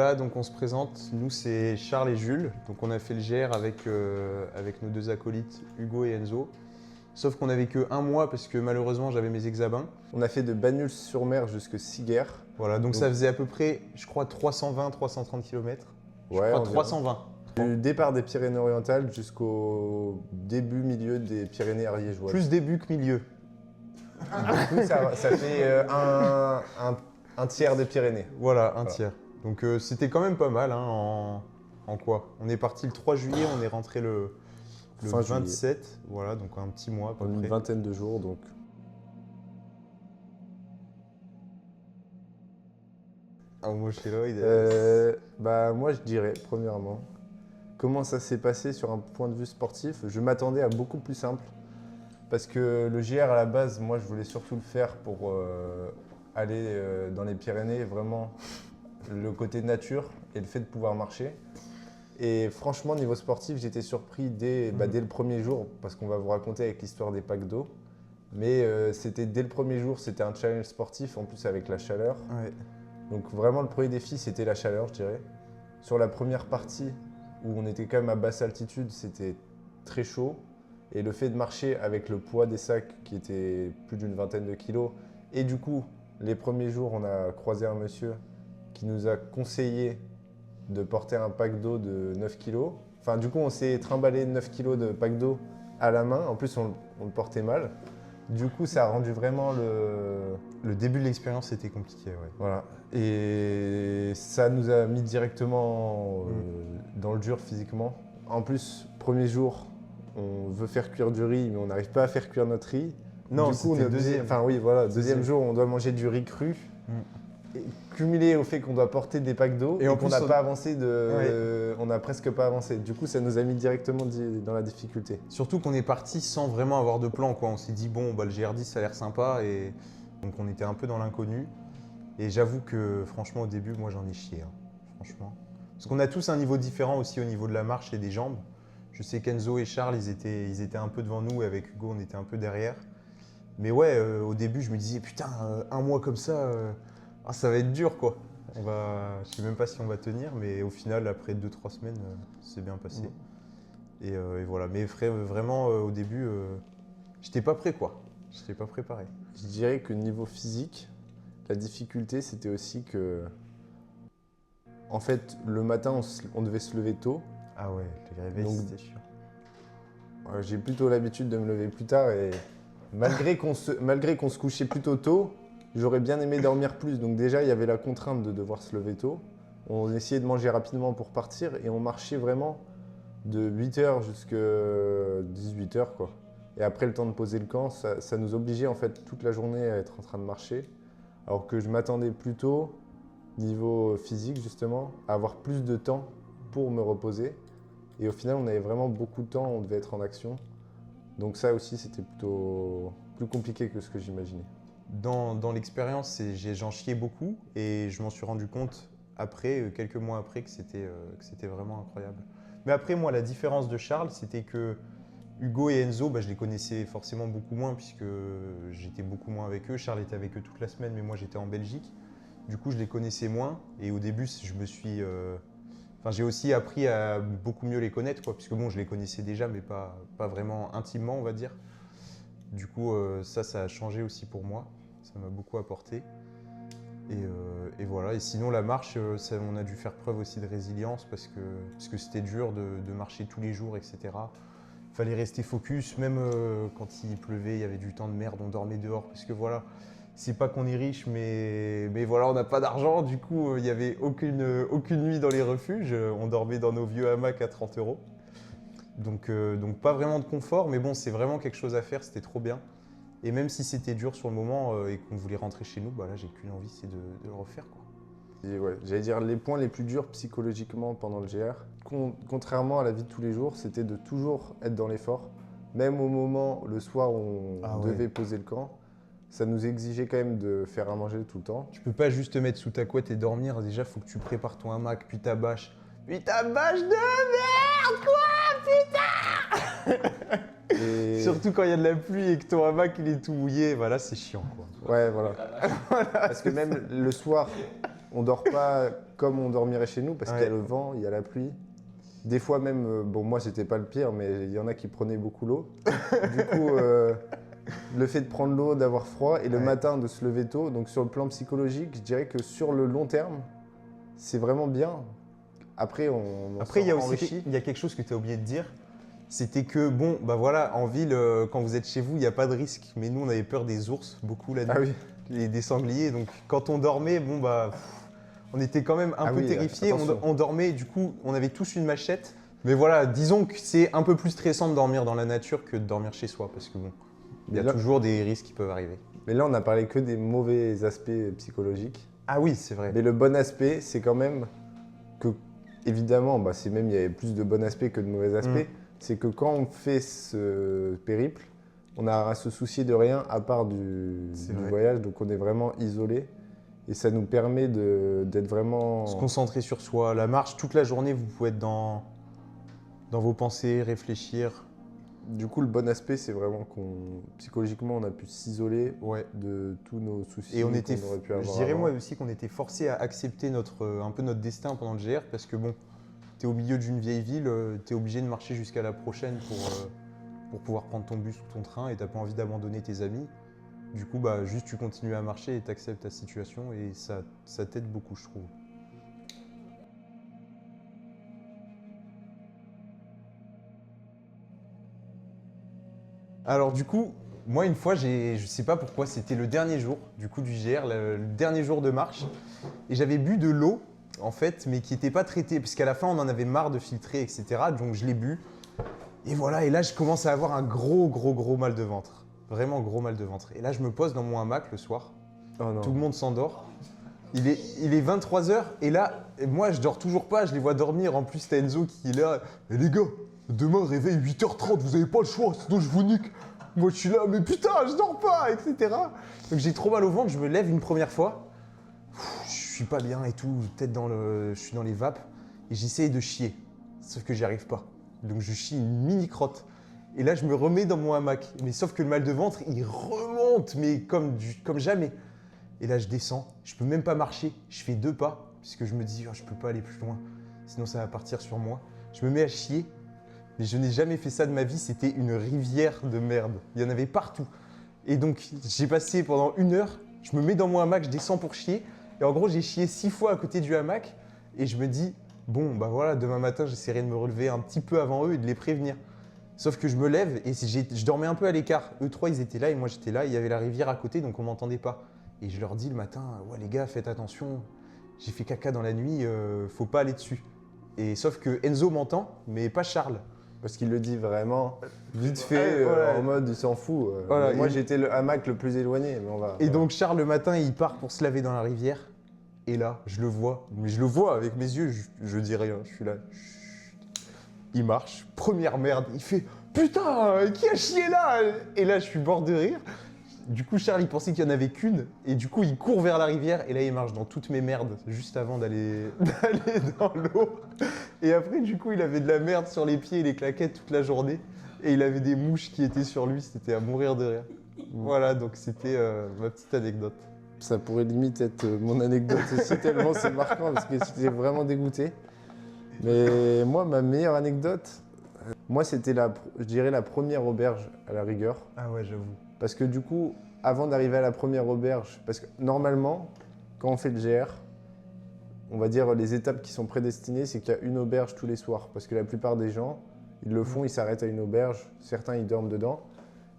là, donc on se présente. Nous, c'est Charles et Jules. Donc on a fait le GR avec nos deux acolytes, Hugo et Enzo. Sauf qu'on n'avait que 1 mois parce que malheureusement, j'avais mes examens. On a fait de Banyuls-sur-Mer jusque Siguerre. Voilà, donc ça faisait à peu près, je crois, 320-330 km. Je Ouais, crois environ. 320. Du départ des Pyrénées-Orientales jusqu'au milieu des Pyrénées ariégeoises. Plus début que milieu. Du coup, ça fait un tiers des Pyrénées. Voilà, un tiers. Donc c'était quand même pas mal hein, en quoi? On est parti le 3 juillet, on est rentré le Fin 27. juillet. Voilà, donc un petit mois à peu En une près. vingtaine de jours, donc. Un mot chez Lloyd. Moi, je dirais, premièrement, comment ça s'est passé sur un point de vue sportif. Je m'attendais à beaucoup plus simple. Parce que le GR, à la base, moi, je voulais surtout le faire pour aller dans les Pyrénées, vraiment le côté nature et le fait de pouvoir marcher. Et franchement, niveau sportif, j'étais surpris dès le premier jour, parce qu'on va vous raconter avec l'histoire des packs d'eau. Mais c'était dès le premier jour, c'était un challenge sportif, en plus avec la chaleur. Ouais. Donc vraiment, le premier défi, c'était la chaleur, je dirais. Sur la première partie, où on était quand même à basse altitude, c'était très chaud. Et le fait de marcher avec le poids des sacs, qui était plus d'une vingtaine de kilos, et du coup, les premiers jours, on a croisé un monsieur qui nous a conseillé de porter un pack d'eau de 9 kilos. Enfin, du coup, on s'est trimballé 9 kilos de pack d'eau à la main. En plus, on le portait mal. Du coup, ça a rendu vraiment Le début de l'expérience était compliqué, ouais. Voilà. Et ça nous a mis directement dans le dur physiquement. En plus, premier jour, on veut faire cuire du riz, mais on n'arrive pas à faire cuire notre riz. Non, du coup, c'était deuxième. Enfin oui, voilà, deuxième jour, on doit manger du riz cru. Et cumulé au fait qu'on doit porter des packs d'eau et qu'on n'a pas avancé on n'a presque pas avancé. Du coup, ça nous a mis directement dans la difficulté. Surtout qu'on est parti sans vraiment avoir de plan, quoi. On s'est dit, bon, bah, le GR10, ça a l'air sympa. Et donc, on était un peu dans l'inconnu. Et j'avoue que, franchement, au début, moi, j'en ai chié, hein, franchement. Parce qu'on a tous un niveau différent aussi au niveau de la marche et des jambes. Je sais qu'Enzo et Charles, ils étaient un peu devant nous. Et avec Hugo, on était un peu derrière. Mais ouais, au début, je me disais, putain, 1 mois comme ça, ça va être dur, quoi. Je sais même pas si on va tenir, mais au final, après 2-3 semaines, c'est bien passé. Et voilà. Mais vraiment, au début, j'étais pas prêt, quoi. J'étais pas préparé. Je dirais que niveau physique, la difficulté, c'était aussi que, en fait, le matin, on devait se lever tôt. Ah ouais, les réveils, c'était chiant. J'ai plutôt l'habitude de me lever plus tard et malgré qu'on se couchait plutôt tôt, j'aurais bien aimé dormir plus. Donc déjà, il y avait la contrainte de devoir se lever tôt. On essayait de manger rapidement pour partir et on marchait vraiment de 8h jusqu'à 18h, quoi. Et après le temps de poser le camp, ça nous obligeait en fait toute la journée à être en train de marcher. Alors que je m'attendais plutôt, niveau physique justement, à avoir plus de temps pour me reposer. Et au final, on avait vraiment beaucoup de temps, on devait être en action. Donc ça aussi, c'était plutôt plus compliqué que ce que j'imaginais. Dans l'expérience, j'en chiais beaucoup et je m'en suis rendu compte après, quelques mois après, que c'était vraiment incroyable. Mais après, moi, la différence de Charles, c'était que Hugo et Enzo, je les connaissais forcément beaucoup moins puisque j'étais beaucoup moins avec eux. Charles était avec eux toute la semaine, mais moi, j'étais en Belgique. Du coup, je les connaissais moins et au début, j'ai aussi appris à beaucoup mieux les connaître, quoi, puisque bon, je les connaissais déjà, mais pas vraiment intimement, on va dire. Du coup, ça a changé aussi pour moi. Ça m'a beaucoup apporté. Et voilà. Et sinon, la marche, on a dû faire preuve aussi de résilience parce que c'était dur de marcher tous les jours, etc. Il fallait rester focus, même quand il pleuvait, il y avait du temps de merde, on dormait dehors. Parce que voilà, c'est pas qu'on est riche, mais voilà, on n'a pas d'argent. Du coup, il n'y avait aucune nuit dans les refuges. On dormait dans nos vieux hamacs à 30 €. Donc pas vraiment de confort, mais bon, c'est vraiment quelque chose à faire, c'était trop bien. Et même si c'était dur sur le moment et qu'on voulait rentrer chez nous, là, j'ai qu'une envie, c'est de le refaire, quoi. Et ouais, j'allais dire les points les plus durs psychologiquement pendant le GR, contrairement à la vie de tous les jours, c'était de toujours être dans l'effort. Même au moment, le soir, où on devait poser le camp, ça nous exigeait quand même de faire à manger tout le temps. Tu peux pas juste te mettre sous ta couette et dormir, déjà, faut que tu prépares ton hamac, puis ta bâche. Puis ta bâche de merde, quoi, putain. Et... Surtout quand il y a de la pluie et que ton hamac il est tout mouillé, voilà, c'est chiant, quoi. Ouais, voilà. Parce que même le soir, on dort pas comme on dormirait chez nous parce Ouais. qu'il y a le vent, il y a la pluie. Des fois même, bon moi c'était pas le pire, mais il y en a qui prenaient beaucoup l'eau. Du coup, le fait de prendre l'eau, d'avoir froid et le Ouais. matin de se lever tôt, donc sur le plan psychologique, je dirais que sur le long terme, c'est vraiment bien. Après, on Après, il y a s'en aussi enrichit. il y a quelque chose que tu as oublié de dire. C'était que, bon, bah voilà, en ville, quand vous êtes chez vous, il n'y a pas de risque. Mais nous, on avait peur des ours, beaucoup la nuit, Ah oui, et des sangliers. Donc, quand on dormait, bon, bah, on était quand même un Ah peu oui, terrifiés. attention. On dormait, du coup, on avait tous une machette. Mais voilà, disons que c'est un peu plus stressant de dormir dans la nature que de dormir chez soi. Parce que, bon, il y a Mais là- toujours des risques qui peuvent arriver. mais là on a parlé que des mauvais aspects psychologiques. Ah oui, c'est vrai. Mais le bon aspect, c'est quand même que, évidemment, bah, c'est même il y avait plus de bons aspects que de mauvais aspects. C'est que quand on fait ce périple, on a à se soucier de rien à part du C'est vrai. voyage, donc on est vraiment isolé et ça nous permet d'être vraiment. Se concentrer sur soi. La marche, toute la journée, vous pouvez être dans vos pensées, réfléchir. Du coup, le bon aspect, c'est vraiment qu'on psychologiquement, on a pu s'isoler Ouais. de tous nos soucis Et on était, qu'on aurait pu avoir. je dirais avant. moi aussi qu'on était forcé à accepter un peu notre destin pendant le GR parce que bon, t'es au milieu d'une vieille ville, t'es obligé de marcher jusqu'à la prochaine pour pouvoir prendre ton bus ou ton train et t'as pas envie d'abandonner tes amis. Du coup, bah juste tu continues à marcher et t'acceptes ta situation et ça t'aide beaucoup, je trouve. Alors du coup, moi une fois, je sais pas pourquoi, c'était le dernier jour du coup du GR, le dernier jour de marche, et j'avais bu de l'eau en fait, mais qui n'était pas traitée, parce qu'à la fin on en avait marre de filtrer, etc. Donc je l'ai bu, et voilà, et là je commence à avoir un gros mal de ventre, vraiment gros mal de ventre. Et là je me pose dans mon hamac le soir, Oh non. tout le monde s'endort. Il est 23h et là, moi je dors toujours pas, je les vois dormir. En plus, t'as Enzo qui est là. Eh les gars, demain réveil 8h30, vous avez pas le choix, sinon je vous nique. Moi je suis là, mais putain, je dors pas, etc. Donc j'ai trop mal au ventre, je me lève une première fois. Je suis pas bien et tout, je suis dans les vapes et j'essaye de chier. Sauf que j'y arrive pas. Donc je chie une mini crotte. Et là je me remets dans mon hamac. Mais sauf que le mal de ventre, il remonte, mais comme jamais. Et là, je descends, je peux même pas marcher, je fais 2 pas, puisque je me dis, oh, je peux pas aller plus loin, sinon ça va partir sur moi. Je me mets à chier, mais je n'ai jamais fait ça de ma vie, c'était une rivière de merde. Il y en avait partout. Et donc, j'ai passé pendant 1 heure, je me mets dans mon hamac, je descends pour chier, et en gros, j'ai chié 6 fois à côté du hamac, et je me dis, bon, bah voilà, demain matin, j'essaierai de me relever un petit peu avant eux et de les prévenir. Sauf que je me lève et je dormais un peu à l'écart. Eux 3, ils étaient là et moi j'étais là, il y avait la rivière à côté, donc on m'entendait pas. Et je leur dis le matin, ouais les gars, faites attention, j'ai fait caca dans la nuit, faut pas aller dessus. Et sauf que Enzo m'entend, mais pas Charles. Parce qu'il le dit vraiment vite fait, Ouais, voilà. en mode il s'en fout. Voilà, Moi et- j'étais le hamac le plus éloigné, mais on va. Et donc Charles le matin, il part pour se laver dans la rivière. Et là, je le vois, mais je le vois avec mes yeux, je dis rien, je suis là. Chut. Il marche, première merde, il fait putain, qui a chié là? Et là, je suis mort de rire. Du coup, Charles, il pensait qu'il n'y en avait qu'une, et du coup, il court vers la rivière, et là, il marche dans toutes mes merdes, juste avant d'aller dans l'eau. Et après, du coup, il avait de la merde sur les pieds et les claquettes toute la journée, et il avait des mouches qui étaient sur lui, c'était à mourir de rire. Voilà, donc c'était ma petite anecdote. Ça pourrait limite être mon anecdote aussi, tellement c'est marquant, parce que j'étais vraiment dégoûté. Mais moi, ma meilleure anecdote, moi c'était je dirais la première auberge à la rigueur. Ah ouais, j'avoue. Parce que du coup, avant d'arriver à la première auberge, parce que normalement, quand on fait le GR, on va dire les étapes qui sont prédestinées, c'est qu'il y a une auberge tous les soirs. Parce que la plupart des gens, ils le font, ils s'arrêtent à une auberge, certains ils dorment dedans.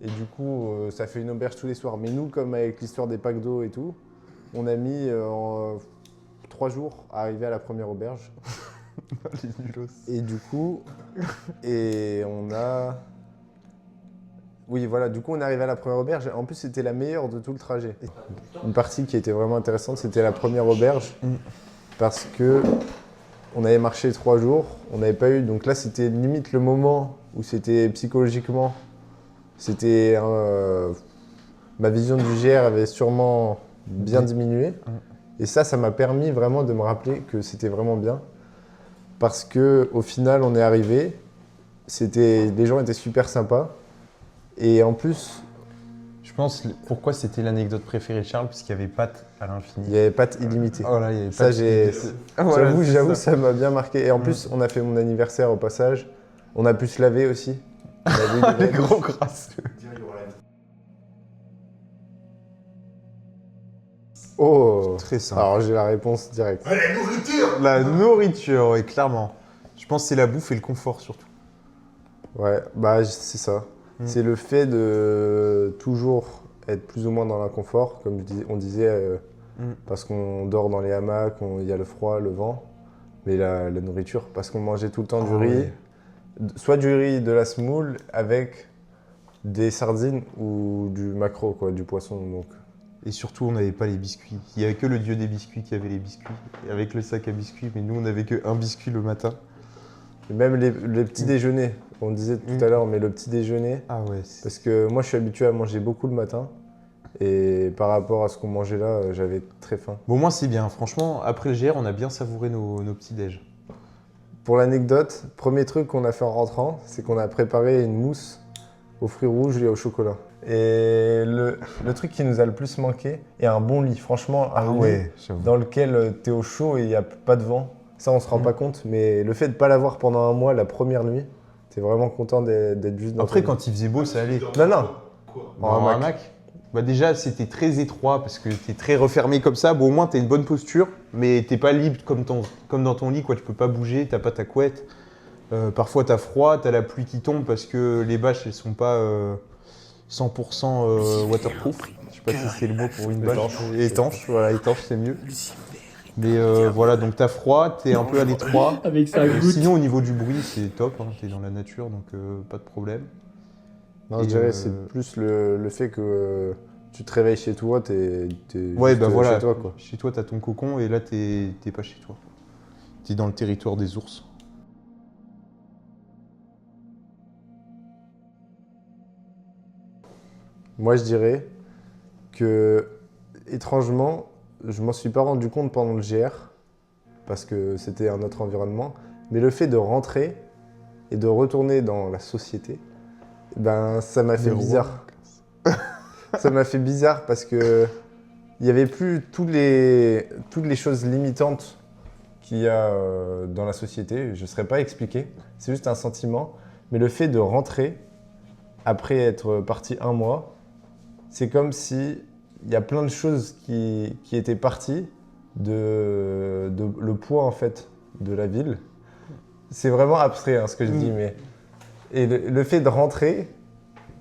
Et du coup, ça fait une auberge tous les soirs. Mais nous, comme avec l'histoire des packs d'eau et tout, on a mis 3 jours à arriver à la première auberge. Les nulos. Et du coup, on a... Oui, voilà, du coup, on est arrivé à la première auberge. En plus, c'était la meilleure de tout le trajet. Une partie qui était vraiment intéressante, c'était la première auberge. Parce que on avait marché 3 jours, on n'avait pas eu... Donc là, c'était limite le moment où c'était psychologiquement... C'était... ma vision du GR avait sûrement bien diminué. Et ça m'a permis vraiment de me rappeler que c'était vraiment bien. Parce qu'au final, on est arrivé, les gens étaient super sympas. Et en plus, Je pense pourquoi c'était l'anecdote préférée de Charles, parce qu'il y avait pâtes à l'infini. Il y avait pâtes illimitées. Oh là, il y avait Ça, pâtes illimitées. Voilà, c'est j'avoue, ça. ça m'a bien marqué. Et en plus, on a fait mon anniversaire au passage. On a pu se laver aussi. On a vu Les gros crasseux. Oh, Très simple. alors j'ai la réponse directe. La nourriture, oui, clairement. Je pense que c'est la bouffe et le confort surtout. Ouais, bah c'est ça. C'est le fait de toujours être plus ou moins dans l'inconfort, comme on disait, parce qu'on dort dans les hamacs, il y a le froid, le vent. Mais la nourriture, parce qu'on mangeait tout le temps du riz, soit du riz de la semoule avec des sardines ou du maquereau, quoi, du poisson. Donc. Et surtout, on n'avait pas les biscuits. Il n'y avait que le dieu des biscuits qui avait les biscuits, avec le sac à biscuits. Mais nous, on n'avait qu'un biscuit le matin. Et même les petits déjeuners, on disait tout à l'heure, mais le petit déjeuner, Ah ouais. parce que moi je suis habitué à manger beaucoup le matin, et par rapport à ce qu'on mangeait là, j'avais très faim. Bon, moi, c'est bien. Franchement, après le GR, on a bien savouré nos petits déj. Pour l'anecdote, premier truc qu'on a fait en rentrant, c'est qu'on a préparé une mousse aux fruits rouges et au chocolat. Et le truc qui nous a le plus manqué, et un bon lit, franchement, un lit dans lequel tu es au chaud et il n'y a pas de vent. Ça, on se rend pas compte, mais le fait de ne pas l'avoir pendant un mois, la première nuit, tu es vraiment content d'être juste dans Après, ton lit. quand il faisait beau, ça allait. Non. En hamac. Bah déjà, c'était très étroit parce que t'es très refermé comme ça. Bon, au moins, t'as une bonne posture, mais t'es pas libre comme dans ton lit, quoi. Tu peux pas bouger, t'as pas ta couette. Parfois, t'as froid, t'as la pluie qui tombe parce que les bâches, elles sont pas 100% waterproof. Je sais pas si c'est le mot pour une bâche. Étanche, voilà, étanche, c'est mieux. Mais voilà, donc t'as froid, t'es un peu à l'étroit. Avec sa goutte. Sinon, au niveau du bruit, c'est top. Hein, t'es dans la nature, donc pas de problème. Non, je dirais c'est plus le fait que tu te réveilles chez toi, t'es Ouais, juste bah voilà. chez toi, quoi. Chez toi, t'as ton cocon et là, t'es pas chez toi. T'es dans le territoire des ours. Moi, je dirais que, étrangement, je m'en suis pas rendu compte pendant le GR, parce que c'était un autre environnement, mais le fait de rentrer et de retourner dans la société, ben, ça m'a fait bizarre. Ça m'a fait bizarre parce que il n'y avait plus toutes les choses limitantes qu'il y a dans la société. Je ne saurais pas expliquer, c'est juste un sentiment. Mais le fait de rentrer, après être parti un mois, c'est comme si il y a plein de choses qui étaient parties de le poids en fait de la ville. C'est vraiment abstrait hein, ce que je dis, mais et le fait de rentrer,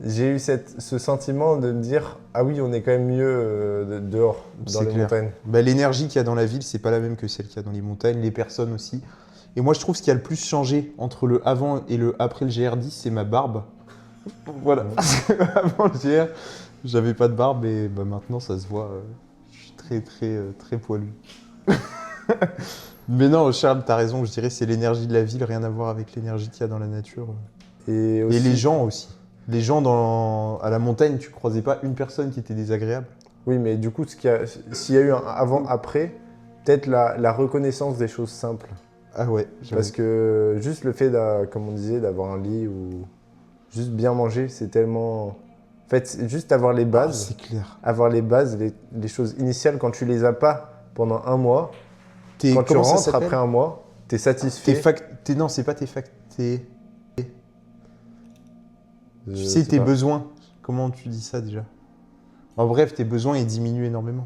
j'ai eu ce sentiment de me dire ah oui, on est quand même mieux dehors dans les montagnes. Bah, l'énergie qu'il y a dans la ville, c'est pas la même que celle qu'il y a dans les montagnes, les personnes aussi. Et moi, je trouve ce qui a le plus changé entre le avant et le après le GR10, c'est ma barbe. Voilà. Avant le GR, j'avais pas de barbe et bah, maintenant ça se voit. Je suis très poilu. Mais non, Charles, t'as raison. Je dirais c'est l'énergie de la ville, rien à voir avec l'énergie qu'il y a dans la nature. Et les gens aussi. Les gens à la montagne, tu croisais pas une personne qui était désagréable. Oui, mais du coup, s'il y a eu un avant-après, peut-être la reconnaissance des choses simples. Ah ouais. Parce que juste le fait, comme on disait, d'avoir un lit ou juste bien manger, c'est tellement... En fait, juste avoir les bases. C'est clair. Avoir les bases, les choses initiales, quand tu les as pas pendant un mois, quand tu rentres après un mois, tu es satisfait. Non, c'est pas tes facts. Tu sais tes besoins. Comment tu dis ça déjà? En bref, tes besoins, ils diminuent énormément.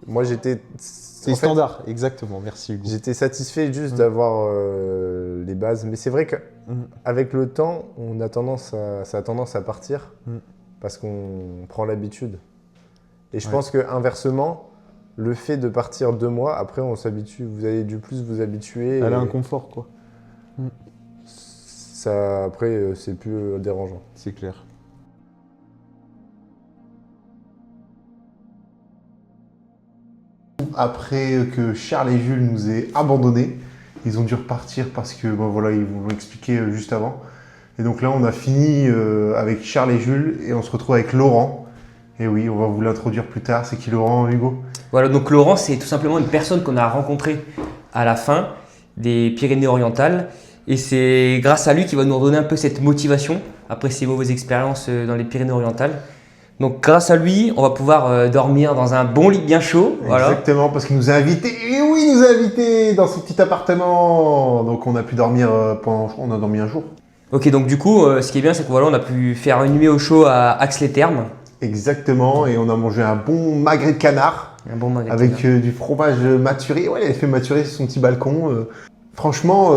Moi, j'étais... C'est standard, exactement. Merci Hugo. J'étais satisfait juste d'avoir les bases. Mais c'est vrai qu'avec le temps, ça a tendance à partir parce qu'on prend l'habitude. Et je pense qu'inversement, le fait de partir 2 mois, après on s'habitue, vous allez du plus vous habituer. Elle a un confort, quoi. Ça, après, c'est plus dérangeant. C'est clair. Après que Charles et Jules nous aient abandonnés, ils ont dû repartir parce que, bon, voilà, ils vous l'ont expliqué juste avant. Et donc là, on a fini avec Charles et Jules et on se retrouve avec Laurent. Et oui, on va vous l'introduire plus tard. C'est qui Laurent, Hugo? Voilà, donc Laurent, c'est tout simplement une personne qu'on a rencontrée à la fin des Pyrénées-Orientales. Et c'est grâce à lui qu'il va nous redonner un peu cette motivation après ses mauvaises expériences dans les Pyrénées-Orientales. Donc grâce à lui, on va pouvoir dormir dans un bon lit bien chaud. Voilà. Exactement, parce qu'il nous a invités. Et oui, il nous a invités dans son petit appartement. Donc on a pu dormir on a dormi un jour. Ok, donc du coup, ce qui est bien, c'est que voilà, on a pu faire une nuit au chaud à Axe-les-Thermes. Exactement, et on a mangé un bon magret de canard Un bon magret. avec du fromage maturé. Ouais, il avait fait maturer sur son petit balcon. Franchement,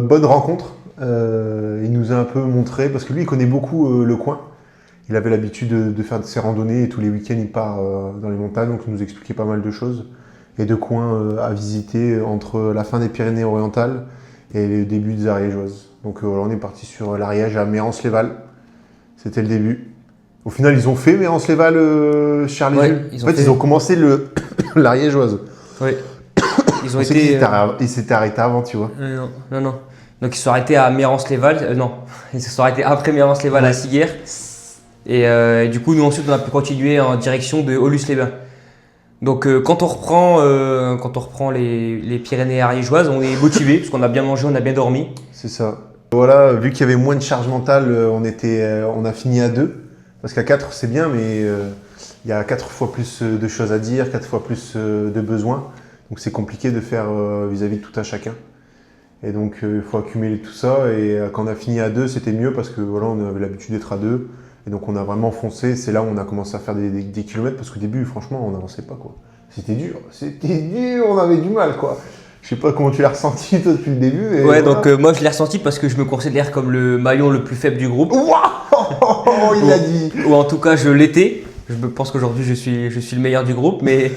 bonne rencontre. Il nous a un peu montré, parce que lui, il connaît beaucoup le coin. Il avait l'habitude de faire ses randonnées et tous les week-ends, il part dans les montagnes, donc il nous expliquait pas mal de choses et de coins à visiter entre la fin des Pyrénées-Orientales et le début des Ariégeoises. Donc voilà, on est parti sur l'Ariège à Mérens-les-Val. C'était le début. Au final, ils ont fait Mérens-les-Val, Charles et Jules. En fait, ils ont commencé l'Ariégeoise. Oui. Ils ont été. Ils s'étaient arrêtés avant, tu vois. Non. Donc ils se sont arrêtés à Mérens-les-Val. Non, ils se sont arrêtés après Mérens-les-Val à Siguières. Et du coup, nous ensuite, on a pu continuer en direction de Aulus-les-Bains. Donc quand on reprend les Pyrénées ariégeoises, on est motivé parce qu'on a bien mangé, on a bien dormi. C'est ça. Voilà, vu qu'il y avait moins de charge mentale, on a fini à 2. Parce qu'à 4, c'est bien, mais il y a 4 fois plus de choses à dire, 4 fois plus de besoins. Donc c'est compliqué de faire vis-à-vis de tout un chacun. Et donc il faut accumuler tout ça. Et quand on a fini à 2, c'était mieux parce que voilà, on avait l'habitude d'être à 2. Et donc on a vraiment foncé. C'est là où on a commencé à faire des kilomètres parce qu'au début, franchement, on n'avançait pas, quoi. C'était dur, on avait du mal, quoi. Je sais pas comment tu l'as ressenti toi depuis le début. Ouais, voilà. Donc moi je l'ai ressenti parce que je me considère comme le maillon le plus faible du groupe. Waouh, il a dit. Ou en tout cas je l'étais. Je pense qu'aujourd'hui je suis le meilleur du groupe, mais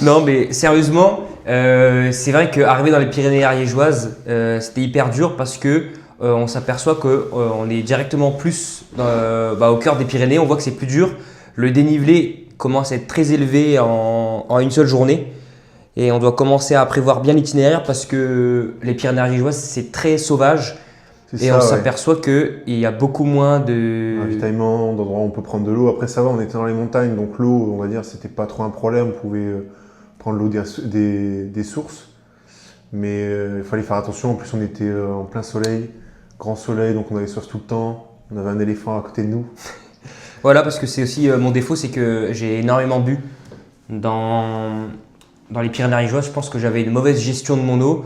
non, mais sérieusement, c'est vrai qu'arriver dans les Pyrénées ariégeoises, c'était hyper dur parce que on s'aperçoit qu'on est directement plus au cœur des Pyrénées. On voit que c'est plus dur. Le dénivelé commence à être très élevé en une seule journée. Et on doit commencer à prévoir bien l'itinéraire parce que les Pyrénées ariégeoises, c'est très sauvage. Et on s'aperçoit qu'il y a beaucoup moins de ravitaillement, d'endroits où on peut prendre de l'eau. Après, ça va, on était dans les montagnes, donc l'eau, on va dire, c'était pas trop un problème. On pouvait prendre l'eau des sources. Mais il fallait faire attention. En plus, on était en plein soleil, grand soleil, donc on avait soif tout le temps. On avait un éléphant à côté de nous. Voilà, parce que c'est aussi mon défaut, c'est que j'ai énormément bu dans les Pyrénées ariégeoises. Je pense que j'avais une mauvaise gestion de mon eau,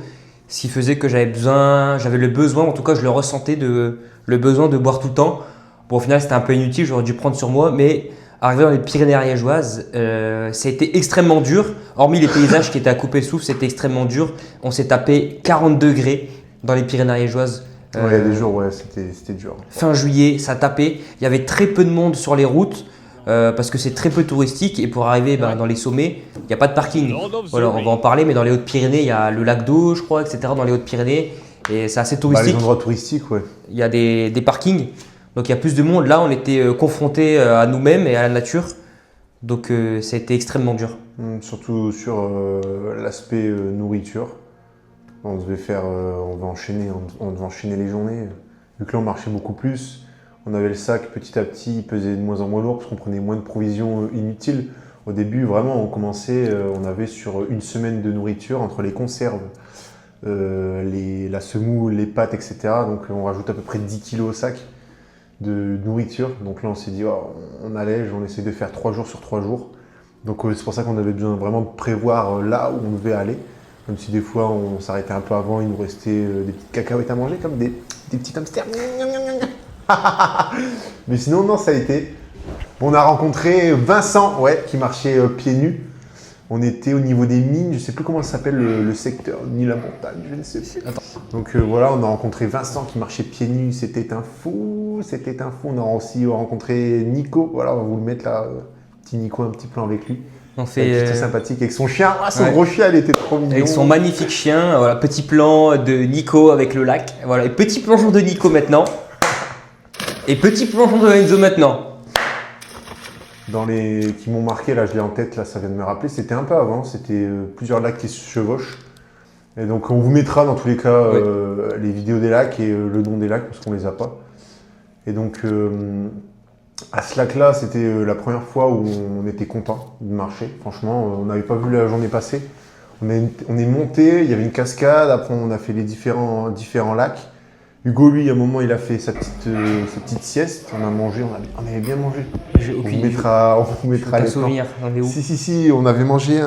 ce qui faisait que j'avais le besoin, en tout cas je le ressentais, le besoin de boire tout le temps. Bon, au final c'était un peu inutile, j'aurais dû prendre sur moi, mais arrivé dans les Pyrénées ariégeoises, ça a été extrêmement dur. Hormis les paysages qui étaient à couper le souffle, c'était extrêmement dur. On s'est tapé 40 degrés dans les Pyrénées ariégeoises. Il y a des jours, ouais, c'était dur. Fin juillet, ça tapait. Il y avait très peu de monde sur les routes. Parce que c'est très peu touristique et pour arriver dans les sommets, il n'y a pas de parking. Voilà, on va en parler, mais dans les Hautes-Pyrénées, il y a le lac d'eau, je crois, etc. Dans les Hautes-Pyrénées, et c'est assez touristique. Les endroits touristiques, ouais. Il y a des parkings, donc il y a plus de monde. Là, on était confrontés à nous-mêmes et à la nature, donc ça a été extrêmement dur. Surtout sur l'aspect nourriture. On devait enchaîner les journées. Vu que là, on marchait beaucoup plus. On avait le sac petit à petit, il pesait de moins en moins lourd parce qu'on prenait moins de provisions inutiles. Au début, vraiment, on avait sur une semaine de nourriture entre les conserves, la semoule, les pâtes, etc. Donc on rajoute à peu près 10 kilos au sac de nourriture. Donc là, on s'est dit, on allège, on essaie de faire 3 jours sur 3 jours. Donc c'est pour ça qu'on avait besoin vraiment de prévoir là où on devait aller. Même si des fois, on s'arrêtait un peu avant, il nous restait des petites cacahuètes à manger, comme des petits hamsters. Mais sinon, non, ça a été. On a rencontré Vincent, qui marchait pieds nus. On était au niveau des mines, je ne sais plus comment ça s'appelle le secteur, ni la montagne, je ne sais plus. Donc voilà, on a rencontré Vincent qui marchait pieds nus, c'était un fou. On a aussi rencontré Nico, voilà, on va vous le mettre là, petit Nico, un petit plan avec lui. C'était sympathique avec son chien, son gros chien, il était trop mignon. Avec son magnifique chien, voilà, petit plan de Nico avec le lac, voilà, et petit plongeon de Nico maintenant. Et petit plongeon de Enzo maintenant. Qui m'ont marqué, là je l'ai en tête, là ça vient de me rappeler, c'était un peu avant, c'était plusieurs lacs qui se chevauchent. Et donc on vous mettra dans tous les cas les vidéos des lacs et le nom des lacs parce qu'on les a pas. Et donc à ce lac-là, c'était la première fois où on était content de marcher. Franchement, on n'avait pas vu la journée passer. On est monté, il y avait une cascade, après on a fait les différents lacs. Hugo, lui, à un moment, il a fait sa petite sieste. On a mangé, on avait bien mangé. J'ai On vous aucune mettra pas les plans. souvenir. On est où? Si, on avait mangé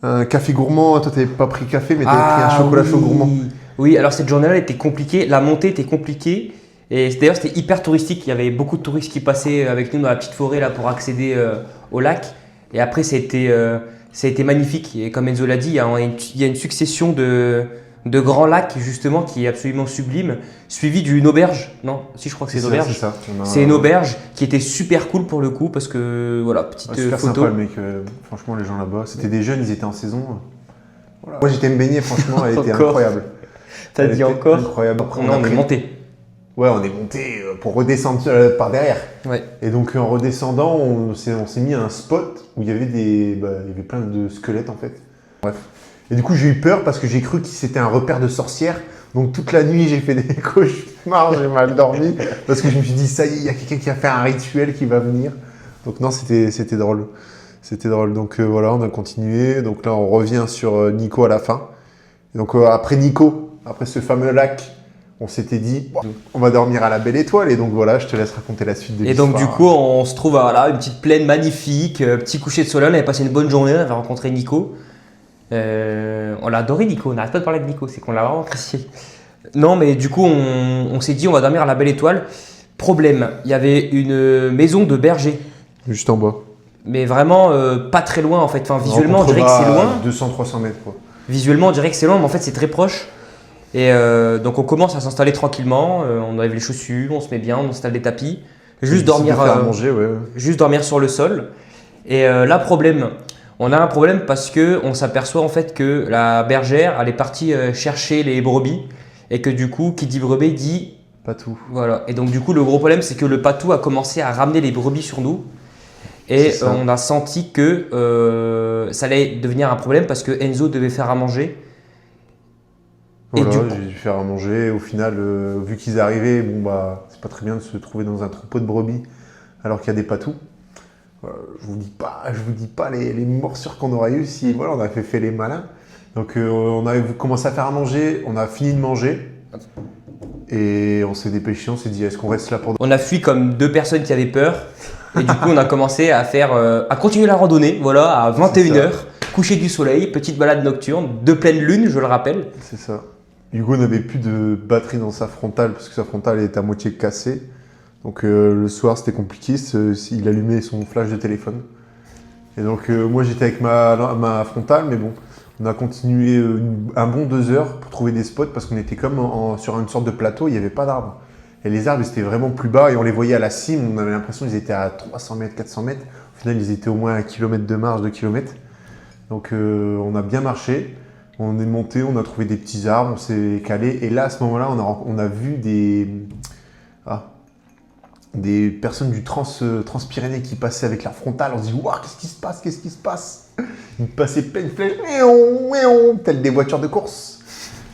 un café gourmand. Toi, t'avais pas pris café, mais t'avais pris un chocolat chaud gourmand. Oui, alors cette journée-là était compliquée. La montée était compliquée. Et d'ailleurs, c'était hyper touristique. Il y avait beaucoup de touristes qui passaient avec nous dans la petite forêt là, pour accéder au lac. Et après, ça a été magnifique. Et comme Enzo l'a dit, il y a une succession de grands lacs justement qui est absolument sublime, suivi d'une auberge. Non, si je crois que c'est une auberge. C'est ça. C'est une auberge qui était super cool pour le coup parce que voilà, petite super photo. sympa le mec, franchement les gens là-bas, c'était des jeunes, ils étaient en saison. Voilà. Moi j'étais me baigner, franchement elle était Encore. incroyable. T'as Elle dit était encore? incroyable. Après, Non, on est monté. Ouais, on est monté pour redescendre par derrière. Ouais. Et donc en redescendant, on s'est mis à un spot où il y avait il y avait plein de squelettes en fait. Bref. Et du coup j'ai eu peur parce que j'ai cru que c'était un repère de sorcières. Donc toute la nuit j'ai fait des cauchemars, j'ai mal dormi parce que je me suis dit ça y est, il y a quelqu'un qui a fait un rituel qui va venir. Donc non, c'était drôle. C'était drôle. Donc voilà, on a continué. Donc là on revient sur Nico à la fin. Et donc après Nico, après ce fameux lac, on s'était dit on va dormir à la Belle Étoile. Et donc voilà, je te laisse raconter la suite de Et l'histoire. donc du coup, on se trouve à une petite plaine magnifique, petit coucher de soleil. On avait passé une bonne journée, on avait rencontré Nico. On l'a adoré Nico, on n'arrête pas de parler de Nico, c'est qu'on l'a vraiment apprécié. Non mais du coup on s'est dit on va dormir à la Belle Étoile. Problème, il y avait une maison de berger. Juste en bas. Mais vraiment pas très loin en fait. Enfin, visuellement on dirait que c'est loin. 200-300 mètres quoi. Visuellement on dirait que c'est loin mais en fait c'est très proche. Et donc on commence à s'installer tranquillement, on enlève les chaussures, on se met bien, on installe des tapis. Juste dormir, faire à manger, ouais. juste dormir sur le sol. Et là problème. On a un problème parce que on s'aperçoit en fait que la bergère elle est partie chercher les brebis et que du coup qui dit brebis dit Pas tout. voilà. Et donc du coup le gros problème c'est que le patou a commencé à ramener les brebis sur nous et C'est ça. on a senti que ça allait devenir un problème parce que Enzo devait faire à manger. Et Voilà, du coup- j'ai dû faire à manger. Au final, vu qu'ils arrivaient, bon bah, c'est pas très bien de se trouver dans un troupeau de brebis alors qu'il y a des patous. Je vous dis pas les morsures qu'on aurait eues si voilà, on avait fait les malins. Donc on avait commencé à faire à manger, on a fini de manger et on s'est dépêché, on s'est dit est-ce qu'on reste là pour On a fui comme deux personnes qui avaient peur et du coup on a commencé à continuer la randonnée voilà à 21h, coucher du soleil, petite balade nocturne, de pleine lune je le rappelle. C'est ça. Hugo n'avait plus de batterie dans sa frontale parce que sa frontale était à moitié cassée. Donc le soir c'était compliqué, il allumait son flash de téléphone. Et donc moi j'étais avec ma frontale, mais bon, on a continué un bon 2 heures pour trouver des spots parce qu'on était comme sur une sorte de plateau, il n'y avait pas d'arbres. Et les arbres étaient vraiment plus bas et on les voyait à la cime, on avait l'impression qu'ils étaient à 300 mètres, 400 mètres. Au final ils étaient au moins 1 km de marge, 2 km. Donc on a bien marché. On est monté, on a trouvé des petits arbres, on s'est calé. Et là, à ce moment-là, on a vu des personnes du Transpyrénées qui passaient avec leur frontale. On se dit, waouh, qu'est-ce qui se passe? Qu'est-ce qui se passe? Ils passaient pleine flèche, telles des voitures de course.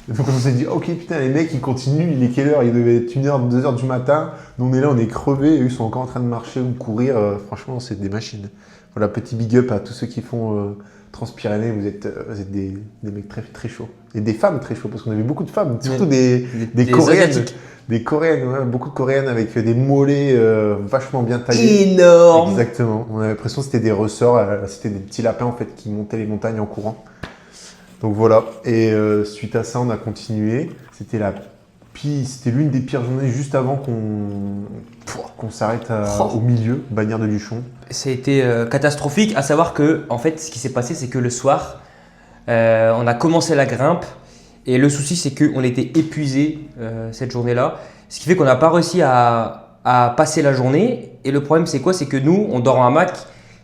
Et donc on s'est dit, ok, putain, les mecs, ils continuent. Il est quelle heure? Il devait être 1h, 2h du matin. Nous, on est là, on est crevés. Et eux, ils sont encore en train de marcher ou courir. Franchement, c'est des machines. Voilà, petit big up à tous ceux qui font Transpyrénées. Vous êtes des mecs très, très chauds. Et des femmes très chauds, parce qu'on avait beaucoup de femmes, surtout des Coréennes. Asiatiques. Des Coréennes, ouais, beaucoup de Coréennes avec des mollets vachement bien taillés. Énorme. Exactement. On avait l'impression que c'était des ressorts, c'était des petits lapins en fait qui montaient les montagnes en courant. Donc voilà. Et suite à ça, on a continué. C'était l'une des pires journées juste avant qu'on s'arrête au milieu, Bagnères de Luchon. Ça a été catastrophique, à savoir que en fait ce qui s'est passé c'est que le soir on a commencé la grimpe et le souci c'est qu'on était épuisé cette journée-là, ce qui fait qu'on n'a pas réussi à passer la journée et le problème c'est quoi? C'est que nous on dort en hamac,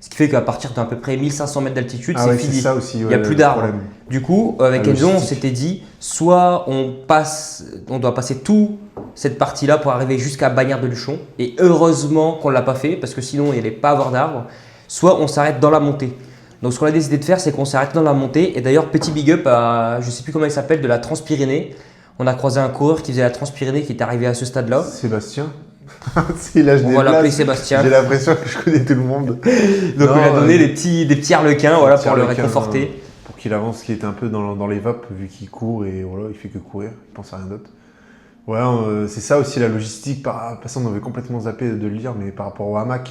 ce qui fait qu'à partir d'à peu près 1500 mètres d'altitude c'est fini, c'est ça aussi, il n'y a plus d'arbres. Du coup avec La Enzo on logistique. s'était dit soit on doit passer toute cette partie-là pour arriver jusqu'à Bagnères de Luchon et heureusement qu'on ne l'a pas fait parce que sinon il n'y allait pas avoir d'arbres, soit on s'arrête dans la montée. Donc ce qu'on a décidé de faire c'est qu'on s'est arrêté dans la montée et d'ailleurs petit big up à je ne sais plus comment il s'appelle de la Transpyrénée. On a croisé un coureur qui faisait la Transpyrénée qui est arrivé à ce stade-là. Sébastien. C'est là, je On va l'appeler déplace. Sébastien. J'ai l'impression que je connais tout le monde. Donc on lui a donné des petits harlequins voilà, pour le réconforter. Pour qu'il avance, qui était un peu dans les vapes, vu qu'il court et voilà, il fait que courir, il pense à rien d'autre. Ouais, c'est ça aussi la logistique. Parce qu'on avait complètement zappé de le dire, mais par rapport au hamac.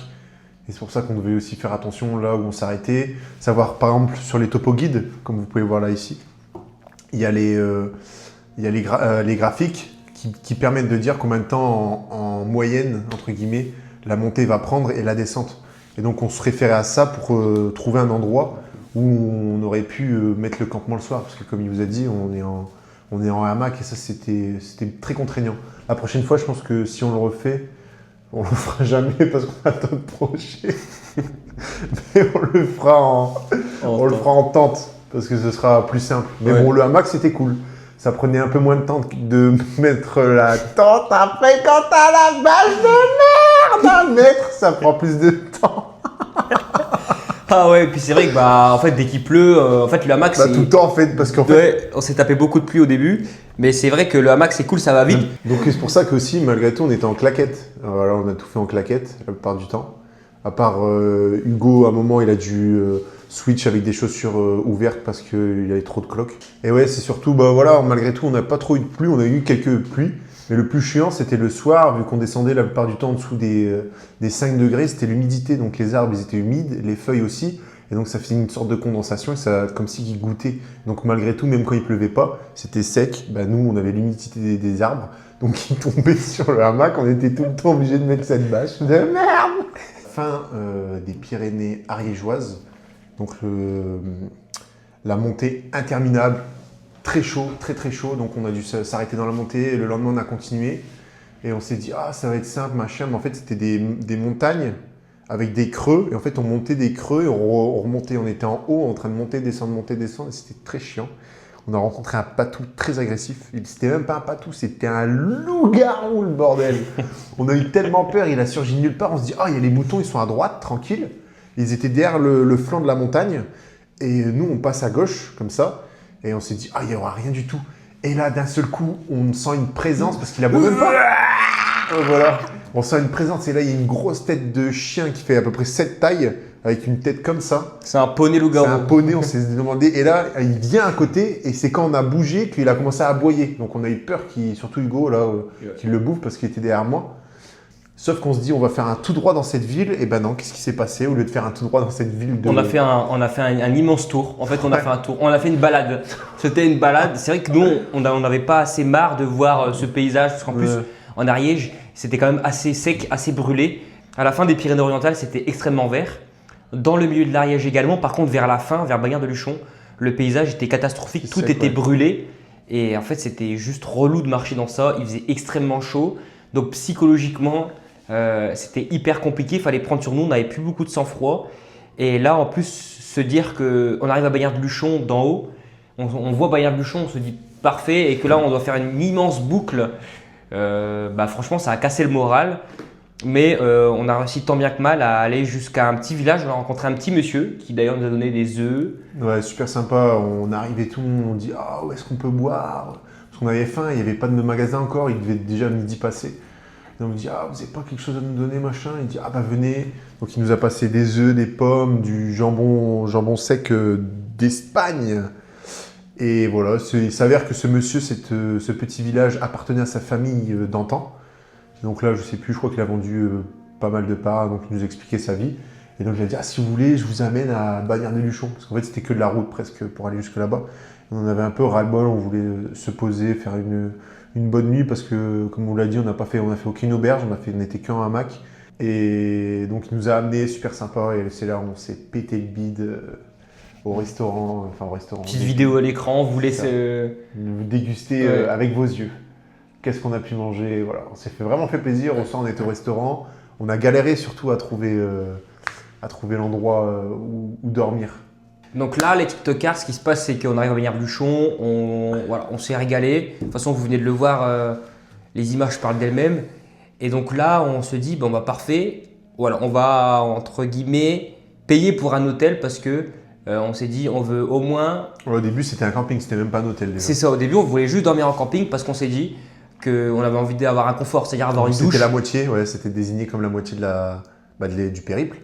Et c'est pour ça qu'on devait aussi faire attention là où on s'arrêtait. Savoir par exemple sur les topo guides, comme vous pouvez voir là ici, il y a les graphiques qui permettent de dire combien de temps en moyenne, entre guillemets, la montée va prendre et la descente. Et donc on se référait à ça pour trouver un endroit où on aurait pu mettre le campement le soir. Parce que comme il vous a dit, on est en hamac et ça c'était très contraignant. La prochaine fois, je pense que si on le refait, on le fera jamais parce qu'on a d'autres projets. Mais on le fera en tente parce que ce sera plus simple. Mais Ouais. bon, le hamac c'était cool. Ça prenait un peu moins de temps de mettre la tente. Après, quand t'as la bâche de merde à mettre, ça prend plus de temps. Ah ouais, et puis c'est vrai que en fait, dès qu'il pleut, en fait, le hamac, Bah, c'est. tout le temps en fait, parce qu'en fait. Ouais, on s'est tapé beaucoup de pluie au début, mais c'est vrai que le hamac, c'est cool, ça va vite. Donc c'est pour ça qu'aussi, malgré tout, on était en claquette. Voilà, on a tout fait en claquette la plupart du temps. À part Hugo, à un moment, il a dû switch avec des chaussures ouvertes parce qu'il y avait trop de cloques. Et ouais, c'est surtout, bah voilà, malgré tout, on n'a pas trop eu de pluie, on a eu quelques pluies. Mais le plus chiant, c'était le soir, vu qu'on descendait la plupart du temps en dessous des 5 degrés, c'était l'humidité. Donc les arbres, ils étaient humides, les feuilles aussi. Et donc ça faisait une sorte de condensation et ça, comme si ils goûtaient. Donc malgré tout, même quand il pleuvait pas, c'était sec. Bah, nous, on avait l'humidité des arbres. Donc ils tombaient sur le hamac, on était tout le temps obligé de mettre cette bâche de merde. Fin des Pyrénées ariégeoises. Donc la montée interminable, très chaud, très très chaud. Donc on a dû s'arrêter dans la montée. Et le lendemain, on a continué. Et on s'est dit, ah, ça va être simple, machin. Mais en fait, c'était des montagnes avec des creux. Et en fait, on montait des creux et on remontait. On était en haut, en train de monter, descendre. Et c'était très chiant. On a rencontré un patou très agressif. C'était même pas un patou, c'était un loup-garou, le bordel. On a eu tellement peur, il a surgi de nulle part. On se dit, ah, il y a les moutons, ils sont à droite, tranquille. Ils étaient derrière le flanc de la montagne. Et nous, on passe à gauche, comme ça. Et on s'est dit, ah, il n'y aura rien du tout. Et là, d'un seul coup, on sent une présence parce qu'il a beau même pas. Voilà. On sent une présence. Et là, il y a une grosse tête de chien qui fait à peu près cette taille, avec une tête comme ça. C'est un poney C'est loup-garou. un poney, on s'est demandé. Et là, il vient à côté, et c'est quand on a bougé qu'il a commencé à aboyer. Donc on a eu peur, surtout Hugo, là, qu'il le bouffe parce qu'il était derrière moi. Sauf qu'on se dit, on va faire un tout droit dans cette ville. Et ben non, qu'est-ce qui s'est passé? Au lieu de faire un tout droit dans cette ville de... On a fait un immense tour. En fait, on a fait un tour. On a fait une balade. C'était une balade. C'est vrai que nous, on n'avait pas assez marre de voir ce paysage. Parce qu'en plus, en Ariège, c'était quand même assez sec, assez brûlé. À la fin des Pyrénées-Orientales, c'était extrêmement vert. Dans le milieu de l'Ariège également. Par contre, vers la fin, vers Bagnères-de-Luchon, le paysage était catastrophique. C'est Tout sec, était ouais. brûlé. Et en fait, c'était juste relou de marcher dans ça. Il faisait extrêmement chaud. Donc, psychologiquement, c'était hyper compliqué. Il fallait prendre sur nous. On n'avait plus beaucoup de sang-froid. Et là, en plus, se dire qu'on arrive à Bagnères-de-Luchon d'en haut, on voit Bagnères-de-Luchon, on se dit parfait. Et que là, on doit faire une immense boucle. Franchement, ça a cassé le moral. Mais on a réussi tant bien que mal à aller jusqu'à un petit village. On a rencontré un petit monsieur qui d'ailleurs nous a donné des œufs. Ouais, super sympa. On arrive et tout, on dit, ah, où est-ce qu'on peut boire? Parce qu'on avait faim, il n'y avait pas de magasin encore, il devait déjà midi passer. Et on me dit, ah, vous n'avez pas quelque chose à nous donner, machin? Il dit, ah, bah venez. Donc il nous a passé des œufs, des pommes, du jambon sec d'Espagne. Et voilà, il s'avère que ce monsieur, ce petit village appartenait à sa famille d'antan. Donc là, je sais plus, je crois qu'il a vendu pas mal de parts, donc il nous expliquait sa vie. Et donc il a dit, ah, si vous voulez, je vous amène à Bagnères-de-Luchon. Parce qu'en fait, c'était que de la route presque pour aller jusque là-bas. Et on avait un peu ras-le-bol, on voulait se poser, faire une bonne nuit, parce que, comme on l'a dit, on a fait aucune auberge, on n'était qu'en hamac. Et donc il nous a amenés, super sympa, et c'est là où on s'est pété le bide au restaurant. Petite vidéo à l'écran, vous laissez. Vous déguster Ouais. avec vos yeux. Qu'est-ce qu'on a pu manger? Voilà, on s'est vraiment fait plaisir. Au soir, on était au restaurant. On a galéré surtout à trouver l'endroit où dormir. Donc là, les TikTokers, ce qui se passe, c'est qu'on arrive à Bagnères-de-Luchon, on s'est régalé. De toute façon, vous venez de le voir, les images parlent d'elles-mêmes. Et donc là, on se dit, bon bah parfait, voilà, on va entre guillemets payer pour un hôtel parce que on s'est dit, on veut au moins. Ouais, au début, c'était un camping, c'était même pas un hôtel déjà. C'est ça, au début, on voulait juste dormir en camping parce qu'on s'est dit qu'on avait envie d'avoir un confort, c'est-à-dire avoir une douche. C'était la moitié, ouais, c'était désigné comme la moitié du périple.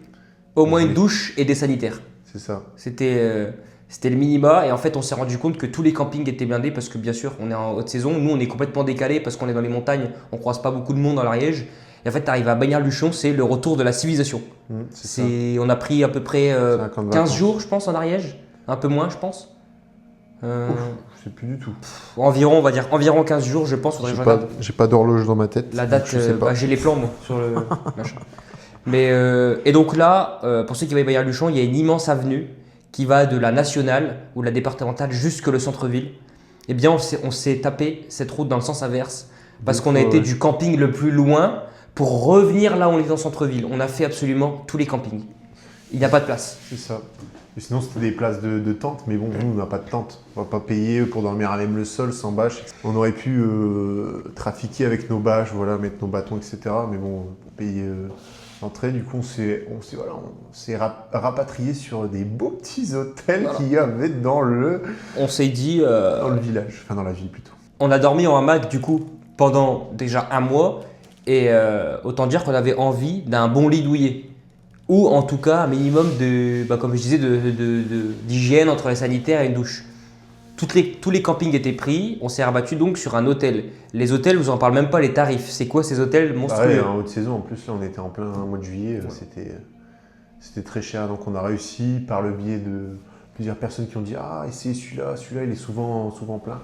Au moins une douche et des sanitaires. C'est ça. C'était C'était le minima et en fait on s'est rendu compte que tous les campings étaient blindés parce que bien sûr on est en haute saison, nous on est complètement décalé parce qu'on est dans les montagnes, on croise pas beaucoup de monde dans l'Ariège. Et en fait tu arrives à Bagnères-Luchon, c'est le retour de la civilisation. C'est ça. On a pris à peu près un camp de 15 vacances. jours je pense en Ariège, un peu moins je pense. Je sais plus du tout. Environ on va dire environ 15 jours je pense. Faudrait que je regarde. J'ai pas d'horloge dans ma tête. La date, je sais pas. j'ai les plans moi sur le machin. Mais, et donc là, pour ceux qui voient Bagnères-Luchon, il y a une immense avenue qui va de la nationale ou la départementale jusque le centre-ville. Eh bien, on s'est tapé cette route dans le sens inverse parce qu'on a été du camping le plus loin pour revenir là où on est dans le centre-ville. On a fait absolument tous les campings. Il n'y a pas de place. C'est ça. Et sinon, c'était des places de tente, mais bon, nous, on n'a pas de tente. On va pas payer pour dormir à même le sol, sans bâche. On aurait pu trafiquer avec nos bâches, voilà, mettre nos bâtons, etc. Mais bon, pour payer l'entrée, du coup, on s'est rapatrié sur des beaux petits hôtels qu'il y avait dans le On s'est dit, village, enfin dans la ville plutôt. on a dormi en hamac du coup pendant déjà un mois et autant dire qu'on avait envie d'un bon lit douillet. Ou en tout cas un minimum de, comme je disais, d'hygiène entre les sanitaires et une douche. Tous les campings étaient pris, on s'est rabattu donc sur un hôtel. Les hôtels, je vous en parle même pas les tarifs. C'est quoi ces hôtels monstrueux? Pareil, en haute saison, en plus, là, on était en plein mois de juillet, c'était très cher. Donc on a réussi par le biais de plusieurs personnes qui ont dit « Ah, essayez celui-là, il est souvent plein. »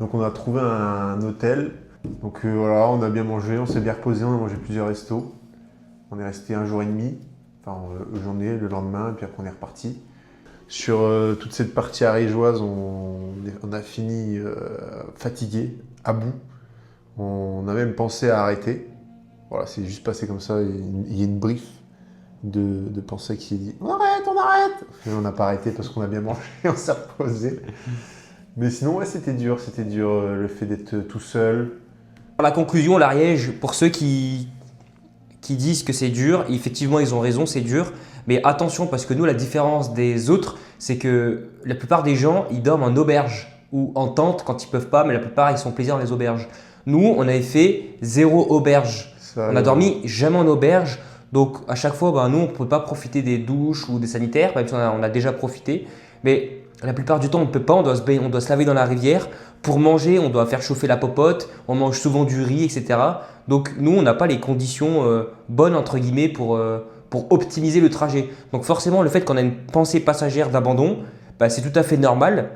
Donc on a trouvé un hôtel. Donc voilà, on a bien mangé, on s'est bien reposé, on a mangé plusieurs restos. On est resté un jour et demi, enfin journée, le lendemain, et puis après on est reparti. Sur toute cette partie ariégeoise, on a fini fatigué, à bout. On a même pensé à arrêter. Voilà, c'est juste passé comme ça. Il y a une brief de pensée qui dit « On arrête !» Et on n'a pas arrêté parce qu'on a bien mangé, on s'est reposé. Mais sinon, ouais, c'était dur le fait d'être tout seul. La conclusion, l'Ariège, pour ceux qui disent que c'est dur, effectivement ils ont raison, c'est dur. Mais attention parce que nous, la différence des autres, c'est que la plupart des gens, ils dorment en auberge ou en tente quand ils peuvent pas, mais la plupart, ils sont plaisir dans les auberges. Nous, on avait fait 0 auberge. Ça, On a dormi jamais en auberge. Donc à chaque fois, nous, on ne peut pas profiter des douches ou des sanitaires, même si on a déjà profité. Mais la plupart du temps, on ne peut pas, on doit se laver dans la rivière. Pour manger, on doit faire chauffer la popote, on mange souvent du riz, etc. Donc nous, on n'a pas les conditions bonnes, entre guillemets, pour optimiser le trajet. Donc forcément, le fait qu'on ait une pensée passagère d'abandon, c'est tout à fait normal.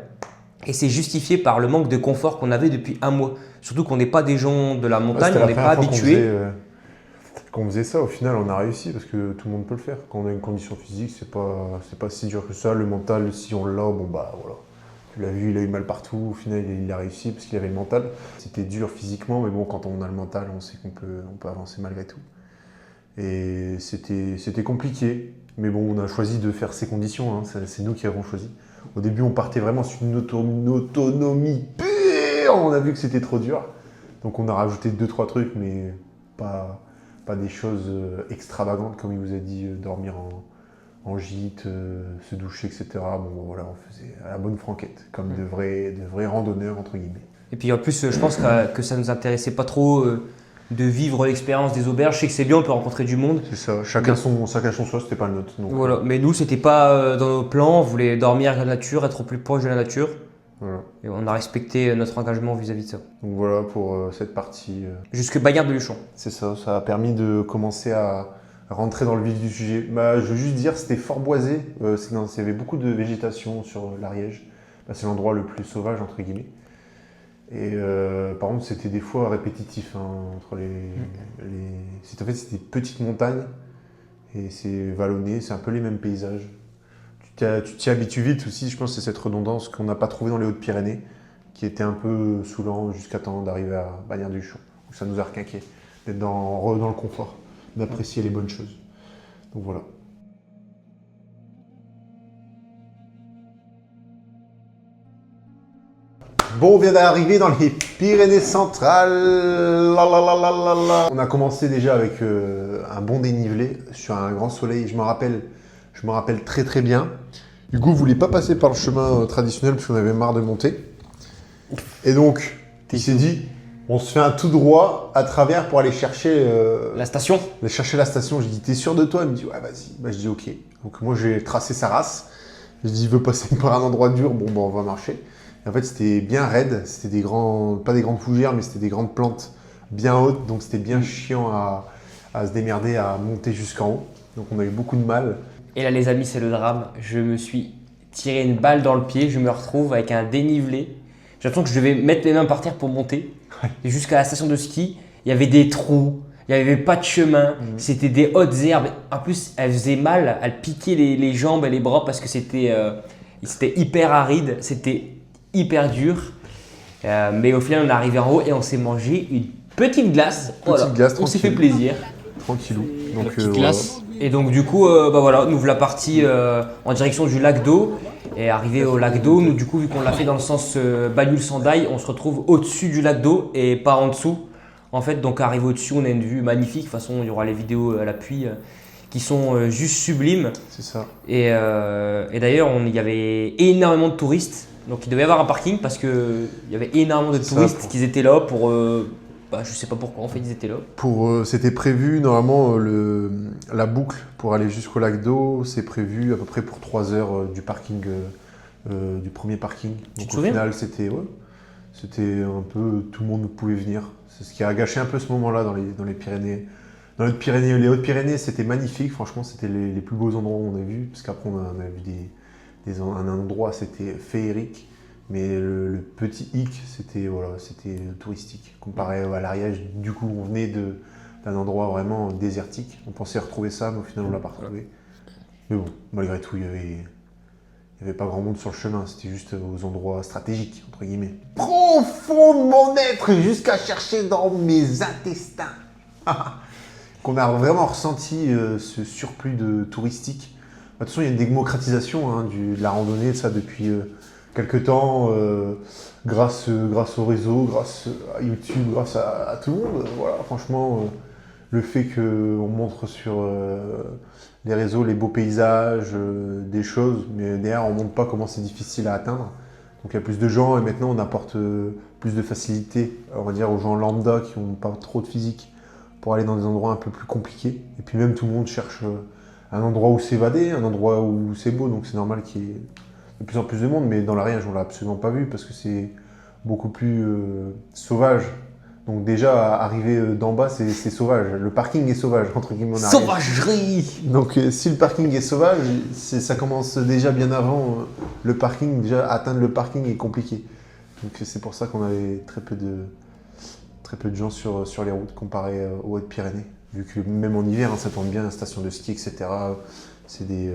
Et c'est justifié par le manque de confort qu'on avait depuis un mois. Surtout qu'on n'est pas des gens de la montagne, on n'est pas habitués. Quand on faisait ça, au final, on a réussi parce que tout le monde peut le faire. Quand on a une condition physique, c'est pas si dur que ça. Le mental, si on l'a, bon bah voilà. Tu l'as vu, il a eu mal partout. Au final, il a réussi parce qu'il avait le mental. C'était dur physiquement, mais bon, quand on a le mental, on sait qu'on peut avancer malgré tout. Et c'était compliqué. Mais bon, on a choisi de faire ces conditions. Hein. C'est nous qui avons choisi. Au début, on partait vraiment sur une autonomie pure. On a vu que c'était trop dur. Donc on a rajouté 2-3 trucs, mais pas des choses extravagantes, comme il vous a dit, dormir en gîte, se doucher, etc. Bon, voilà, on faisait à la bonne franquette, comme de vrais randonneurs, entre guillemets. Et puis en plus, je pense que ça ne nous intéressait pas trop de vivre l'expérience des auberges. Je sais que c'est bien, on peut rencontrer du monde. C'est ça, chacun son choix, c'était pas le nôtre. Donc, Voilà. Mais nous, c'était pas dans nos plans. On voulait dormir avec la nature, être au plus proche de la nature. voilà. Et on a respecté notre engagement vis-à-vis de ça. Donc voilà pour cette partie. Jusque Bagnères-de-Luchon. C'est ça a permis de commencer à rentrer dans le vif du sujet. Je veux juste dire, c'était fort boisé. Il y avait beaucoup de végétation sur l'Ariège. C'est l'endroit le plus sauvage, entre guillemets. Et par contre, c'était des fois répétitif entre en fait, c'était des petites montagnes et c'est vallonné, c'est un peu les mêmes paysages. Tu t'y habitues vite aussi, je pense que c'est cette redondance qu'on n'a pas trouvée dans les Hautes-Pyrénées, qui était un peu saoulant jusqu'à temps d'arriver à Bagnères-du-Chon, où ça nous a requinqué, d'être dans le confort, d'apprécier les bonnes choses. Donc voilà. Bon, on vient d'arriver dans les Pyrénées centrales. On a commencé déjà avec un bon dénivelé sur un grand soleil. Je me rappelle très très bien. Hugo voulait pas passer par le chemin traditionnel parce qu'on avait marre de monter. Et donc, il s'est dit, on se fait un tout droit à travers pour aller chercher La station. la station. J'ai dit, t'es sûr de toi? Il me dit, ouais, vas-y. Je dis, ok. Donc moi, j'ai tracé sa race. Je dis, je veux passer par un endroit dur, bon, bah, on va marcher. Et en fait, c'était bien raide, c'était pas des grandes fougères, mais c'était des grandes plantes bien hautes, donc c'était bien chiant à se démerder, à monter jusqu'en haut. Donc on a eu beaucoup de mal. Et là, les amis, c'est le drame. Je me suis tiré une balle dans le pied. Je me retrouve avec un dénivelé. J'ai l'impression que je devais mettre mes mains par terre pour monter. Et jusqu'à la station de ski, il y avait des trous. Il n'y avait pas de chemin. C'était des hautes herbes. En plus, elles faisaient mal. Elles piquaient les jambes et les bras parce que c'était hyper aride. C'était hyper dur. Mais au final, on est arrivé en haut et on s'est mangé une petite glace. Glace, On s'est fait tranquille. plaisir. Tranquillou. La Donc, petite glace. Et donc du coup, voilà, nous voilà partis en direction du lac d'eau. Et arrivé au lac d'eau, nous du coup, vu qu'on l'a fait dans le sens Bagnouls-Sandaille, on se retrouve au-dessus du lac d'eau et pas en dessous. En fait, donc arrivé au-dessus, on a une vue magnifique. De toute façon, il y aura les vidéos à l'appui qui sont juste sublimes. c'est ça. Et d'ailleurs, il y avait énormément de touristes. Donc il devait y avoir un parking parce qu'il y avait énormément de C'est ça, touristes qui étaient là pour... je sais pas pourquoi en fait ils étaient là. C'était prévu, normalement, la boucle pour aller jusqu'au lac d'eau, c'est prévu à peu près pour 3 heures du parking, du premier parking. Tu te Donc au souviens final, c'était un peu, tout le monde pouvait venir. C'est ce qui a gâché un peu ce moment-là dans les Pyrénées. Dans les Hautes-Pyrénées, c'était magnifique, franchement, c'était les plus beaux endroits où on a vu, parce qu'après on a vu un endroit, c'était féerique. Mais le petit hic, c'était touristique. Comparé à l'Ariège, du coup, on venait d'un endroit vraiment désertique. On pensait retrouver ça, mais au final, on ne l'a pas retrouvé. Mais bon, malgré tout, il n'y avait pas grand monde sur le chemin. C'était juste aux endroits stratégiques, entre guillemets. Profond de mon être, jusqu'à chercher dans mes intestins. Qu'on a vraiment ressenti ce surplus de touristique. De toute façon, il y a une démocratisation de la randonnée, de ça, depuis... quelque temps, grâce au réseau, grâce à YouTube, grâce à tout le monde. Voilà, franchement, le fait qu'on montre sur les réseaux les beaux paysages, des choses, mais derrière on ne montre pas comment c'est difficile à atteindre. Donc il y a plus de gens et maintenant on apporte plus de facilité, on va dire, aux gens lambda qui n'ont pas trop de physique pour aller dans des endroits un peu plus compliqués. Et puis même tout le monde cherche un endroit où s'évader, un endroit où c'est beau, donc c'est normal qu'il y ait de plus en plus de monde, mais dans l'Ariège, on l'a absolument pas vu parce que c'est beaucoup plus sauvage. Donc déjà, arriver d'en bas, c'est sauvage. Le parking est sauvage, entre guillemets, en Ariège. Sauvagerie. Donc si le parking est sauvage, ça commence déjà bien avant le parking. Déjà, atteindre le parking est compliqué. Donc c'est pour ça qu'on avait très peu de gens sur les routes comparé aux Hautes-Pyrénées. Vu que même en hiver, ça tourne bien, la station de ski, etc. C'est des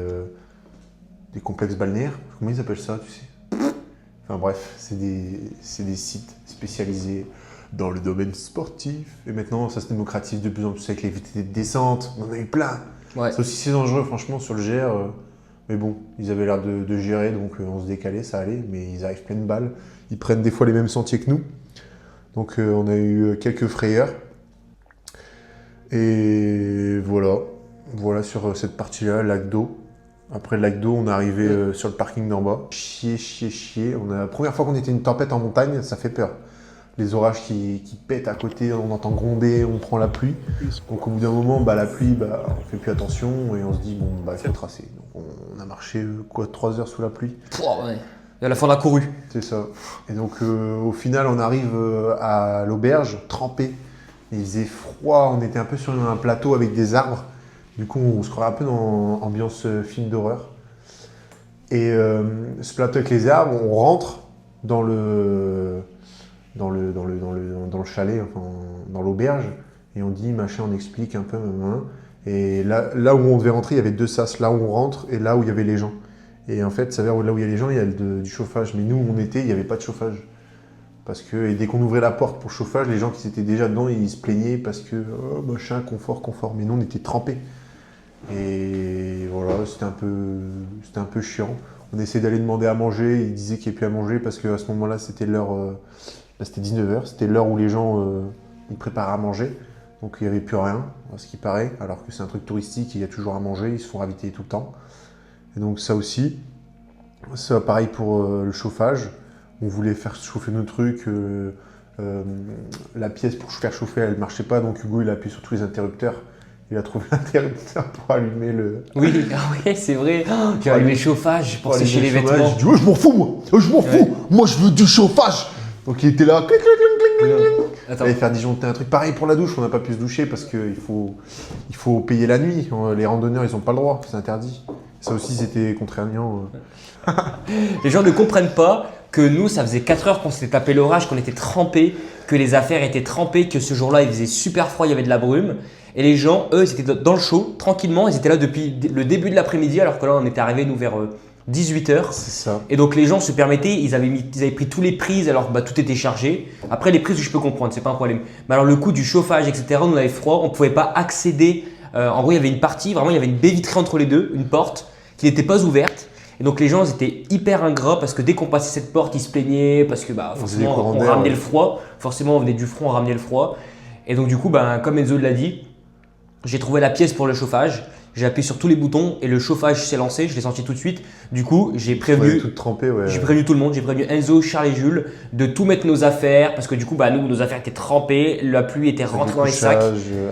complexes balnéaires. Comment ils appellent ça, tu sais? Enfin bref, c'est des sites spécialisés dans le domaine sportif. Et maintenant, ça se démocratise de plus en plus avec les VTT de descente. On en a eu plein. Ouais. C'est aussi dangereux, franchement, sur le GR. Mais bon, ils avaient l'air de gérer, donc on se décalait, ça allait. Mais ils arrivent plein de balles. Ils prennent des fois les mêmes sentiers que nous. Donc on a eu quelques frayeurs. Et voilà sur cette partie-là, lac d'eau. Après le lac d'eau, on est arrivé sur le parking d'en bas. Chier. La première fois qu'on était une tempête en montagne, ça fait peur. Les orages qui pètent à côté, on entend gronder, on prend la pluie. Donc au bout d'un moment, la pluie, on fait plus attention et on se dit, il faut tracer. Donc on a marché 3 heures sous la pluie. Ouais. Et à la fin, on a couru. C'est ça. Et donc au final, on arrive à l'auberge, trempé. Il faisait froid, on était un peu sur un plateau avec des arbres. Du coup, on se croirait un peu dans ambiance film d'horreur. Et ce plateau avec les arbres, on rentre dans le chalet, enfin, dans l'auberge, et on dit machin, on explique un peu. Et là où on devait rentrer, il y avait 2 sas, là où on rentre et là où il y avait les gens. Et en fait, ça s'avère là où il y a les gens, il y a du chauffage. Mais nous, où on était, il n'y avait pas de chauffage. Et dès qu'on ouvrait la porte pour le chauffage, les gens qui étaient déjà dedans, ils se plaignaient parce que machin, confort. Mais nous, on était trempés. Et voilà, c'était un peu chiant. On essayait d'aller demander à manger, ils disaient qu'il n'y avait plus à manger parce qu'à ce moment-là, c'était l'heure, c'était 19h, c'était l'heure où les gens ils préparaient à manger. Donc il n'y avait plus rien, à ce qui paraît, alors que c'est un truc touristique, il y a toujours à manger, ils se font ravitailler tout le temps. Et donc ça aussi, c'est pareil pour le chauffage. On voulait faire chauffer nos trucs, la pièce pour faire chauffer, elle ne marchait pas, donc Hugo il a appuyé sur tous les interrupteurs. Et il a trouvé l'interrupteur pour allumer le. Oui, c'est vrai. J'ai allumé le chauffage pour sécher les chauffage. vêtements. Je dis, ouais, je m'en fous, moi. Je m'en fous. Moi, je veux du chauffage. Donc, il était là. Clic, clic, clic, clic, clic. Attends. Allez faire disjoncter un truc. Pareil pour la douche, on n'a pas pu se doucher parce qu'il faut payer la nuit. Les randonneurs, ils n'ont pas le droit. C'est interdit. Ça aussi, c'était contraignant. Les gens ne comprennent pas que nous, ça faisait 4 heures qu'on s'était tapé l'orage, qu'on était trempés, que les affaires étaient trempées, que ce jour-là, il faisait super froid, il y avait de la brume. Et les gens, eux, ils étaient dans le chaud, tranquillement. Ils étaient là depuis le début de l'après-midi, alors que là, on était arrivés, nous, vers 18 h. C'est ça. Et donc, les gens se permettaient, ils avaient pris tous les prises, alors que tout était chargé. Après, les prises, je peux comprendre, c'est pas un problème. Mais alors, le coût du chauffage, etc., on avait froid, on ne pouvait pas accéder. En gros, il y avait une partie, vraiment, il y avait une baie vitrée entre les deux, une porte qui n'était pas ouverte. Et donc les gens ils étaient hyper ingrats parce que dès qu'on passait cette porte, ils se plaignaient parce que forcément on ramenait le froid. Forcément on venait du front, on ramenait le froid. Et donc du coup, comme Enzo l'a dit, j'ai trouvé la pièce pour le chauffage. J'ai appuyé sur tous les boutons et le chauffage s'est lancé. Je l'ai senti tout de suite. Du coup, j'ai prévenu tout trempé, ouais. J'ai prévenu tout le monde. J'ai prévenu Enzo, Charles et Jules de tout mettre nos affaires parce que du coup, nous, nos affaires étaient trempées. La pluie était rentrée dans les sacs.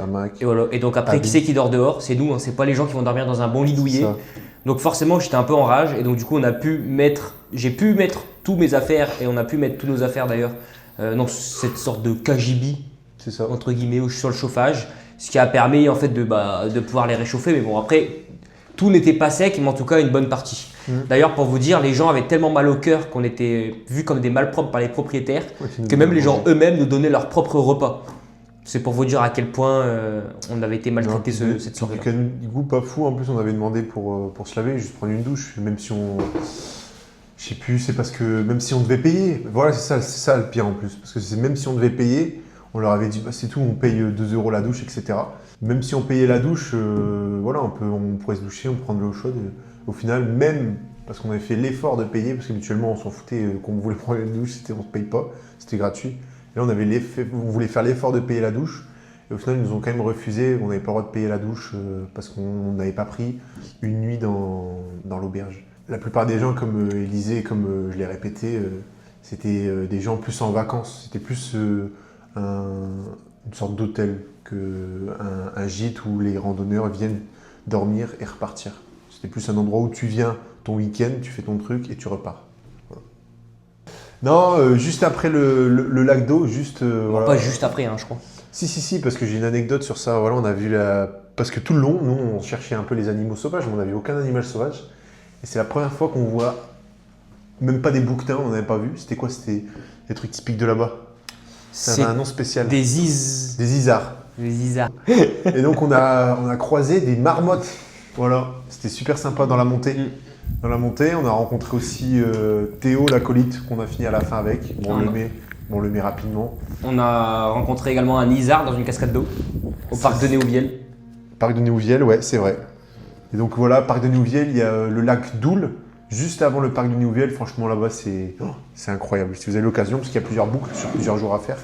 Hamac. Et voilà. Et donc après, qui c'est qui dort dehors? C'est nous. C'est pas les gens qui vont dormir dans un bon lit douillet. Donc forcément, j'étais un peu en rage et donc du coup, j'ai pu mettre tous mes affaires et on a pu mettre toutes nos affaires d'ailleurs dans cette sorte de KGB entre guillemets sur le chauffage, ce qui a permis en fait de pouvoir les réchauffer. Mais bon, après, tout n'était pas sec, mais en tout cas une bonne partie. D'ailleurs, pour vous dire, les gens avaient tellement mal au cœur qu'on était vus comme des malpropres par les propriétaires que même les gens eux-mêmes nous donnaient leur propre repas. C'est pour vous dire à quel point on avait été maltraité cette soirée. C'était du goût pas fou. En plus, on avait demandé pour se laver, juste prendre une douche. Même si on. Je sais plus, c'est parce que même si on devait payer. Voilà, c'est ça le pire en plus. Parce que même si on devait payer, on leur avait dit c'est tout, on paye 2 € la douche, etc. Même si on payait la douche, on pourrait se doucher, on prendre de l'eau chaude. Au final, même parce qu'on avait fait l'effort de payer, parce qu'habituellement on s'en foutait qu'on voulait prendre une douche, on ne se paye pas, c'était gratuit. Et là, on voulait faire l'effort de payer la douche. Et au final, ils nous ont quand même refusé. On n'avait pas le droit de payer la douche parce qu'on n'avait pas pris une nuit dans l'auberge. La plupart des gens, comme Élisée, comme je l'ai répété, c'était des gens plus en vacances. C'était plus une sorte d'hôtel qu'un gîte où les randonneurs viennent dormir et repartir. C'était plus un endroit où tu viens ton week-end, tu fais ton truc et tu repars. Non, juste après le lac d'eau, voilà. Pas juste après, je crois. Si, parce que j'ai une anecdote sur ça. Voilà, on a vu parce que tout le long, nous, on cherchait un peu les animaux sauvages, mais on n'a vu aucun animal sauvage. Et c'est la première fois qu'on voit, même pas des bouquetins, on n'avait pas vu. C'était quoi? C'était des trucs typiques de là-bas. Ça avait un nom spécial. Des isards. Des isards. Et donc, on a croisé des marmottes. Voilà, c'était super sympa dans la montée. Dans la montée, on a rencontré aussi Théo, l'acolyte, qu'on a fini à la fin avec. Bon, on le met rapidement. On a rencontré également un isard dans une cascade d'eau au parc de Néouviel. Parc de Néouviel, ouais, c'est vrai. Et donc voilà, parc de Néouviel, il y a le lac Doul, juste avant le parc de Néouviel. Franchement, là-bas, c'est incroyable. Si vous avez l'occasion, parce qu'il y a plusieurs boucles sur plusieurs jours à faire.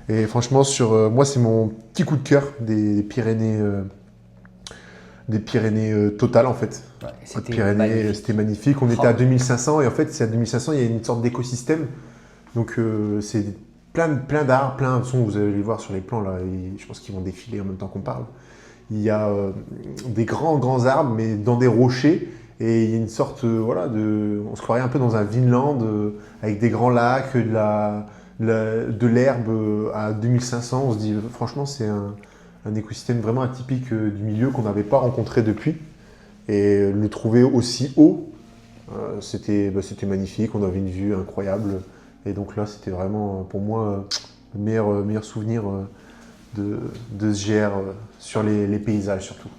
Et franchement, moi, c'est mon petit coup de cœur des Pyrénées. Des Pyrénées totales en fait. Ouais, c'était magnifique. On était à 2500 et en fait, c'est à 2500, il y a une sorte d'écosystème. Donc, c'est plein d'arbres, plein de sons. Vous allez les voir sur les plans là. Je pense qu'ils vont défiler en même temps qu'on parle. Il y a des grands arbres, mais dans des rochers. Et il y a une sorte, on se croirait un peu dans un Vinland avec des grands lacs, de l'herbe à 2500. On se dit, franchement, c'est un écosystème vraiment atypique du milieu qu'on n'avait pas rencontré depuis. Et le trouver aussi haut, c'était magnifique. On avait une vue incroyable. Et donc là, c'était vraiment, pour moi, le meilleur souvenir de ce GR sur les paysages surtout.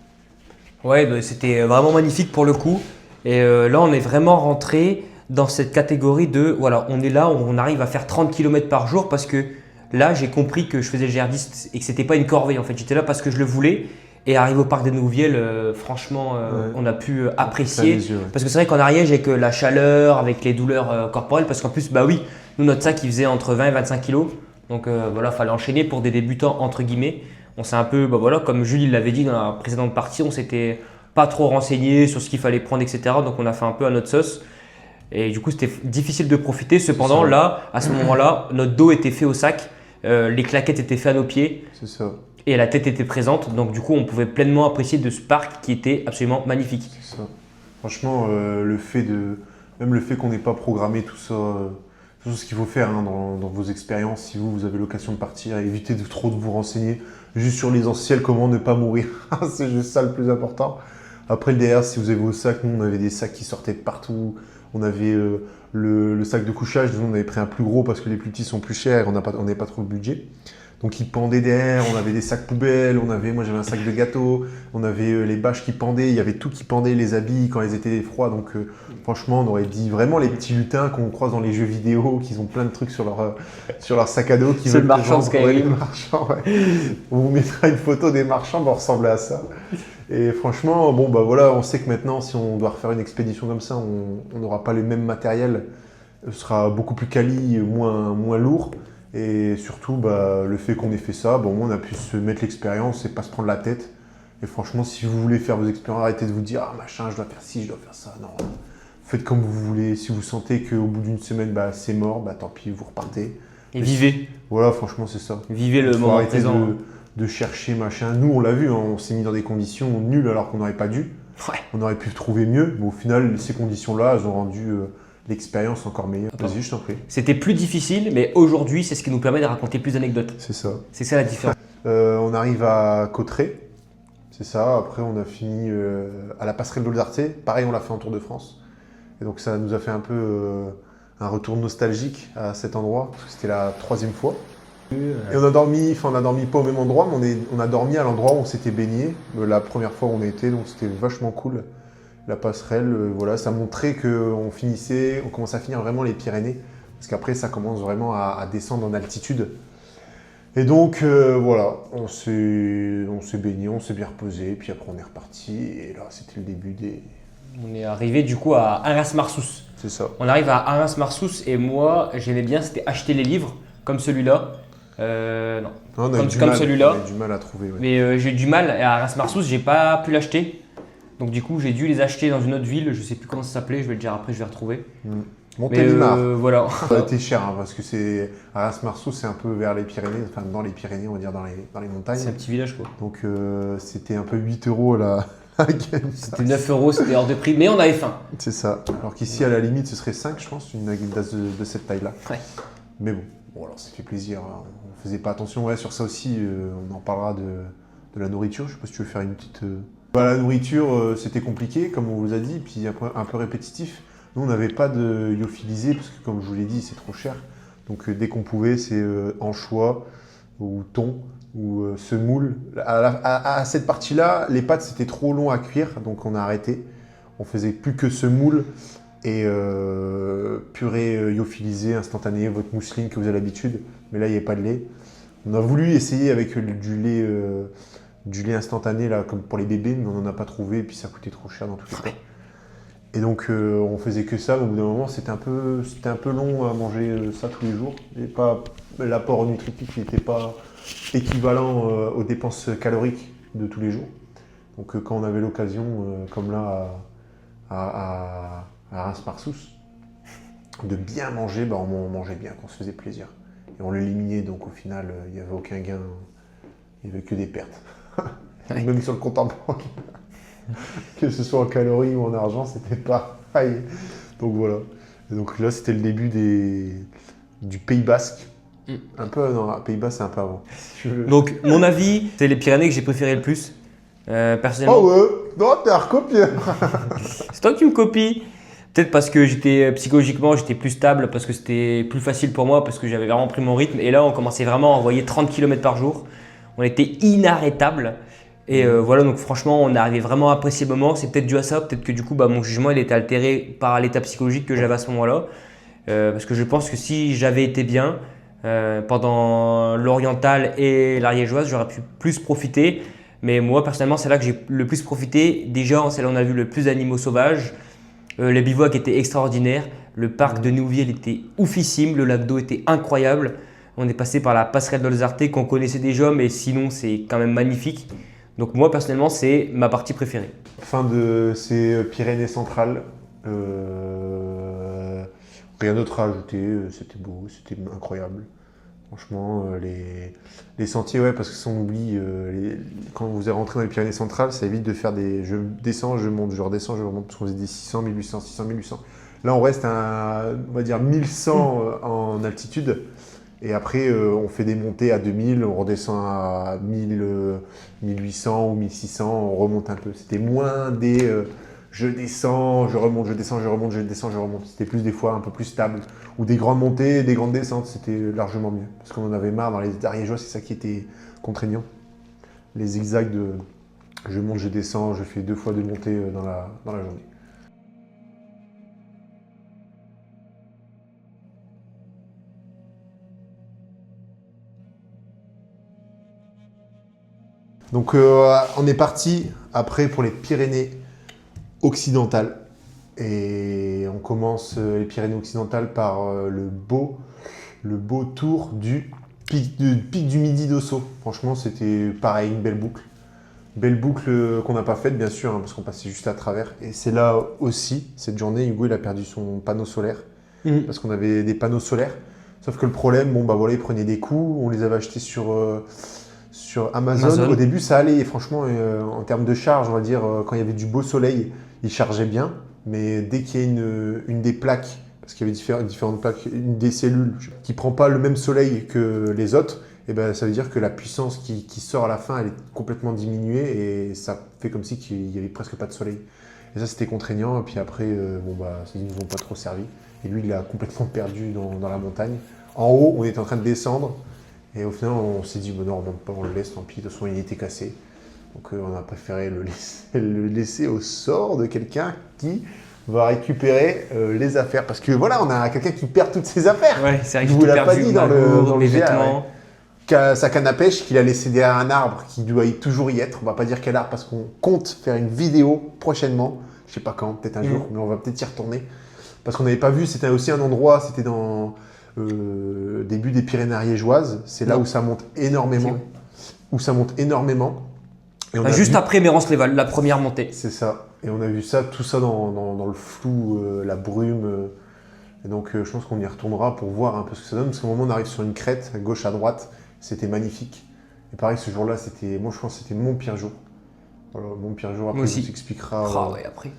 Ouais, c'était vraiment magnifique pour le coup. Et là, on est vraiment rentré dans cette catégorie de, voilà, on est là, on arrive à faire 30 km par jour parce que là, j'ai compris que je faisais le GR10 et que c'était pas une corvée en fait. J'étais là parce que je le voulais. Et arrivé au parc des Néouviel, franchement, on a pu apprécier. Parce que c'est vrai qu'en Ariège, avec la chaleur, avec les douleurs corporelles, parce qu'en plus, nous, notre sac, il faisait entre 20 et 25 kg. Donc voilà, il fallait enchaîner pour des débutants, entre guillemets. On s'est un peu, comme Jules l'avait dit dans la précédente partie, on s'était pas trop renseigné sur ce qu'il fallait prendre, etc. Donc on a fait un peu à notre sauce. Et du coup, c'était difficile de profiter. Cependant, là, à ce moment-là, notre dos était fait au sac. Les claquettes étaient faites à nos pieds. C'est ça. et la tête était présente. Donc du coup, on pouvait pleinement apprécier de ce parc qui était absolument magnifique. C'est ça. Franchement, même le fait qu'on n'ait pas programmé tout ça, tout ce qu'il faut faire hein, dans vos expériences, si vous avez l'occasion de partir, évitez de trop de vous renseigner juste sur l'essentiel, comment ne pas mourir. C'est juste ça le plus important. Après, le derrière, si vous avez vos sacs, nous on avait des sacs qui sortaient de partout. On avait le sac de couchage, nous on avait pris un plus gros parce que les plus petits sont plus chers et on n'avait pas trop de budget. Donc ils pendaient derrière, on avait des sacs poubelles, moi j'avais un sac de gâteau, on avait les bâches qui pendaient, il y avait tout qui pendait, les habits quand ils étaient froids. Donc franchement, on aurait dit vraiment les petits lutins qu'on croise dans les jeux vidéo, qui ont plein de trucs sur leur sac à dos. C'est le marchand Skyrim. Ouais, les marchands, ouais. On vous mettra une photo des marchands pour ressembler à ça. Et franchement, bon bah voilà, on sait que maintenant, si on doit refaire une expédition comme ça, on n'aura pas le même matériel, ce sera beaucoup plus quali, moins lourd. Et surtout, bah, le fait qu'on ait fait ça, bon, on a pu se mettre l'expérience et pas se prendre la tête. Et franchement, si vous voulez faire vos expériences, arrêtez de vous dire « Ah machin, je dois faire ci, je dois faire ça ». Non, faites comme vous voulez. Si vous sentez qu'au bout d'une semaine, bah, c'est mort, bah, tant pis, vous repartez. Et vivez. Voilà, franchement, c'est ça. Vivez le faut moment arrêter présent. de chercher machin. Nous, on l'a vu, hein, on s'est mis dans des conditions nulles alors qu'on n'aurait pas dû. Ouais. On aurait pu trouver mieux, mais au final, ces conditions-là, elles ont rendu l'expérience encore meilleure. Vas-y, je t'en prie. C'était plus difficile, mais aujourd'hui, c'est ce qui nous permet de raconter plus d'anecdotes. C'est ça. C'est ça la différence. On arrive à Cauterets, c'est ça. Après, on a fini à la passerelle d'Olzarté. Pareil, on l'a fait en Tour de France. Et donc, ça nous a fait un peu un retour nostalgique à cet endroit, parce que c'était la 3e fois. Et on a dormi pas au même endroit, mais on a dormi à l'endroit où on s'était baigné la première fois où on était, donc c'était vachement cool. La passerelle, voilà, ça montrait qu'on commençait à finir vraiment les Pyrénées, parce qu'après ça commence vraiment à descendre en altitude. Et donc voilà, on s'est baigné, on s'est bien reposé, puis après on est reparti, et là c'était le début des... On est arrivé du coup à Arras-Marsous. C'est ça. On arrive à Arras-Marsous et moi j'aimais bien, c'était acheter les livres comme celui-là. Non. Non, Comme celui-là. On a eu du mal à trouver. Ouais. Mais j'ai eu du mal à Arras-Marsous, j'ai pas pu l'acheter. Donc du coup j'ai dû les acheter dans une autre ville, je sais plus comment ça s'appelait, je vais le dire après, je vais retrouver. Montélimar. Voilà. Ça a été cher hein, parce que c'est Arras-Marsous, c'est un peu vers les Pyrénées, enfin dans les Pyrénées, on va dire dans les montagnes. C'est un petit village quoi. Donc c'était un peu 8 € la game. C'était 9 €, c'était hors de prix, mais on avait faim. C'est ça. Alors qu'ici à la limite ce serait 5 je pense, une tasse de cette taille-là. Ouais. Mais bon, alors ça fait plaisir. Hein. On faisait pas attention. Ouais, sur ça aussi, on en parlera de la nourriture. Je sais pas si tu veux faire une petite... La nourriture, c'était compliqué, comme on vous a dit, puis un peu répétitif. Nous, on n'avait pas de lyophilisé, parce que comme je vous l'ai dit, c'est trop cher. Donc dès qu'on pouvait, c'est anchois ou thon ou semoule. À cette partie-là, les pâtes, c'était trop long à cuire, donc on a arrêté. On faisait plus que semoule et purée lyophilisée, instantanée, votre mousseline que vous avez l'habitude. Mais là, il n'y avait pas de lait. On a voulu essayer avec du lait instantané, là, comme pour les bébés, mais on n'en a pas trouvé, et puis ça coûtait trop cher dans tous les cas. Et donc, on faisait que ça, mais au bout d'un moment, c'était un peu long à manger ça tous les jours. Et l'apport nutritif n'était pas équivalent aux dépenses caloriques de tous les jours. Donc, quand on avait l'occasion, comme là, à Arras-Marsous, de bien manger, bah, on mangeait bien, qu'on se faisait plaisir. Et on l'éliminait, donc au final, il n'y avait aucun gain, il n'y avait que des pertes. Ouais. Même sur le compte en banque. Que ce soit en calories ou en argent, c'était pareil. Donc voilà. Et donc là, c'était le début du Pays Basque. Un peu, non, Pays Basque, c'est un peu avant. Donc mon avis, c'est les Pyrénées que j'ai préféré le plus. Personnellement. Oh ouais, non, t'es un recopié. C'est toi qui me copies. Peut-être parce que psychologiquement, j'étais plus stable, parce que c'était plus facile pour moi, parce que j'avais vraiment pris mon rythme. Et là, on commençait vraiment à envoyer 30 km par jour. On était inarrêtable. Et voilà, donc franchement, on arrivait vraiment à apprécier le moment. C'est peut-être dû à ça, peut-être que du coup, mon jugement il était altéré par l'état psychologique que j'avais à ce moment-là. Parce que je pense que si j'avais été bien pendant l'oriental et l'ariégeoise, j'aurais pu plus profiter. Mais moi, personnellement, c'est là que j'ai le plus profité. Déjà, c'est là où on a vu le plus d'animaux sauvages. Les bivouacs étaient extraordinaires. Le parc de Nouville était oufissime. Le lac d'eau était incroyable. On est passé par la passerelle d'Olzarté qu'on connaissait déjà, mais sinon, c'est quand même magnifique. Donc moi, personnellement, c'est ma partie préférée. Fin de ces Pyrénées centrales. Rien d'autre à ajouter. C'était beau, c'était incroyable. Franchement, les sentiers, ouais, parce que si on oublie, quand vous êtes rentré dans les Pyrénées centrales, ça évite de faire des. Je descends, je monte, je redescends, je remonte, parce qu'on faisait des 600, 1800, 600, 1800. Là, on reste à, on va dire, 1100 en altitude. Et après, on fait des montées à 2000, on redescend à 1000, 1800 ou 1600, on remonte un peu. C'était moins des je descends, je remonte, je descends, je remonte, je descends, je remonte. C'était plus des fois un peu plus stable. Ou des grandes montées, des grandes descentes, c'était largement mieux. Parce qu'on en avait marre dans les Ariégeois, c'est ça qui était contraignant. Les zigzags de je monte, je descends, je fais 2 fois de montée dans la journée. Donc on est parti après pour les Pyrénées occidentales. Et on commence les Pyrénées occidentales par le beau tour du pic du Midi d'Ossau. Franchement, c'était pareil, une belle boucle. Belle boucle qu'on n'a pas faite, bien sûr, hein, parce qu'on passait juste à travers. Et c'est là aussi, cette journée, Hugo il a perdu son panneau solaire. Parce qu'on avait des panneaux solaires. Sauf que le problème, bon bah voilà, il prenait des coups. On les avait achetés sur Amazon. Au début, ça allait. Et franchement, en termes de charge, on va dire, quand il y avait du beau soleil, il chargeait bien. Mais dès qu'il y a une des plaques, parce qu'il y avait différentes plaques, une des cellules qui ne prend pas le même soleil que les autres, et ben, ça veut dire que la puissance qui sort à la fin, elle est complètement diminuée et ça fait comme si qu'il n'y avait presque pas de soleil. Et ça, c'était contraignant. Et puis après, bon, bah, ils ne nous ont pas trop servi. Et lui, il a complètement perdu dans la montagne. En haut, on était en train de descendre. Et au final, on s'est dit, bon, non, on ne remonte pas, on le laisse, tant pis. De toute façon, il était cassé. Donc on a préféré le laisser au sort de quelqu'un qui va récupérer les affaires. Parce que voilà, on a quelqu'un qui perd toutes ses affaires. Ouais, c'est vrai que je j'ai vous tout l'ai pas perdu, dit dans le les GR, vêtements. ouais. Sa canne à pêche qu'il a laissé derrière un arbre qui doit toujours y être. On va pas dire quel arbre parce qu'on compte faire une vidéo prochainement. Je sais pas quand, peut-être un jour, mais on va peut-être y retourner. Parce qu'on n'avait pas vu, c'était aussi un endroit, c'était dans début des Pyrénées ariégeoises. C'est là où ça monte énormément. Et on a Juste vu... après Mérance-les-Vals, la première montée. C'est ça. Et on a vu ça, tout ça dans le flou, la brume. Et donc je pense qu'on y retournera pour voir un peu ce que ça donne. Parce qu'au moment où on arrive sur une crête, à gauche, à droite, c'était magnifique. Et pareil, ce jour-là, moi je pense que c'était mon pire jour. Voilà, mon pire jour, après, on s'expliquera Ouais, après.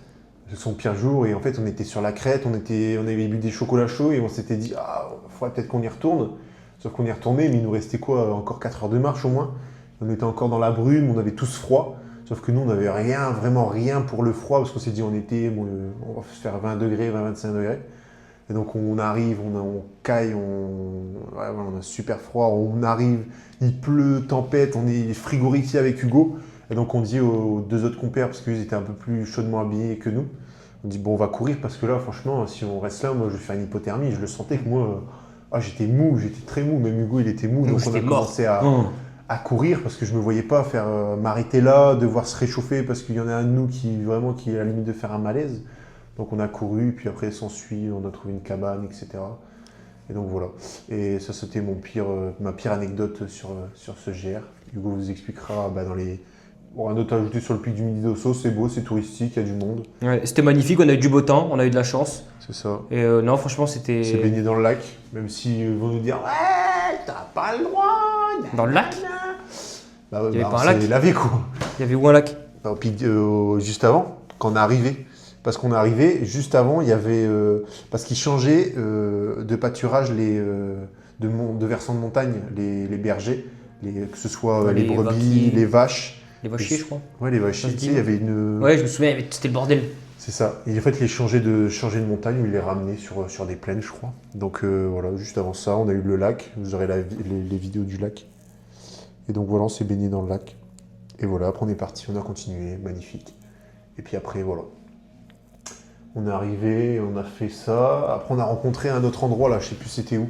son pire jour. Et en fait, on était sur la crête, on avait bu des chocolats chauds et on s'était dit, ah, il faudrait peut-être qu'on y retourne. Sauf qu'on y retournait, mais il nous restait quoi, encore 4 heures de marche au moins. On était encore dans la brume, on avait tous froid. Sauf que nous, on n'avait vraiment rien pour le froid, parce qu'on s'est dit, on va se faire 20 degrés, 25 degrés. Et donc on arrive, on caille, on a super froid, on arrive, il pleut, tempête, on est frigorifié avec Hugo. Et donc on dit aux 2 autres compères, parce qu'ils étaient un peu plus chaudement habillés que nous, on dit bon on va courir parce que là franchement si on reste là, moi je vais faire une hypothermie. Je le sentais que moi, j'étais mou, j'étais très mou, même Hugo il était mou. Donc on a commencé à courir parce que je ne me voyais pas m'arrêter là, devoir se réchauffer parce qu'il y en a un de nous qui est à la limite de faire un malaise. Donc on a couru, puis après s'ensuit, on a trouvé une cabane, etc. Et donc voilà. Et ça c'était ma pire anecdote sur ce GR. Hugo vous expliquera dans les... Bon, un autre à ajouter sur le pic du Midi d'Ossau, c'est beau, c'est touristique, il y a du monde. Ouais, c'était magnifique, on a eu du beau temps, on a eu de la chance. C'est ça. Et non, franchement, c'était... C'est baigné dans le lac, même si ils vont nous dire « Ouais, t'as pas le droit !» Dans le lac ? Bah, Il y avait pas un lac ? lavé quoi. Il y avait où un lac ? Au pic, juste avant, quand on est arrivé. Parce qu'on est arrivé, juste avant, il y avait... parce qu'ils changeaient de pâturage, de versant de montagne, les bergers, que ce soit les brebis, les vaches. Les vachiers, je crois. Ouais, les vachiers, tu sais, il y avait une... Ouais, je me souviens, c'était le bordel. C'est ça. Et en fait, ils changeaient de montagne, ou ils les ramenaient sur des plaines, je crois. Donc voilà, juste avant ça, on a eu le lac. Vous aurez les vidéos du lac. Et donc voilà, on s'est baigné dans le lac. Et voilà, après on est parti, on a continué, magnifique. Et puis après, voilà. On est arrivé, on a fait ça. Après, on a rencontré un autre endroit, là, je sais plus c'était où.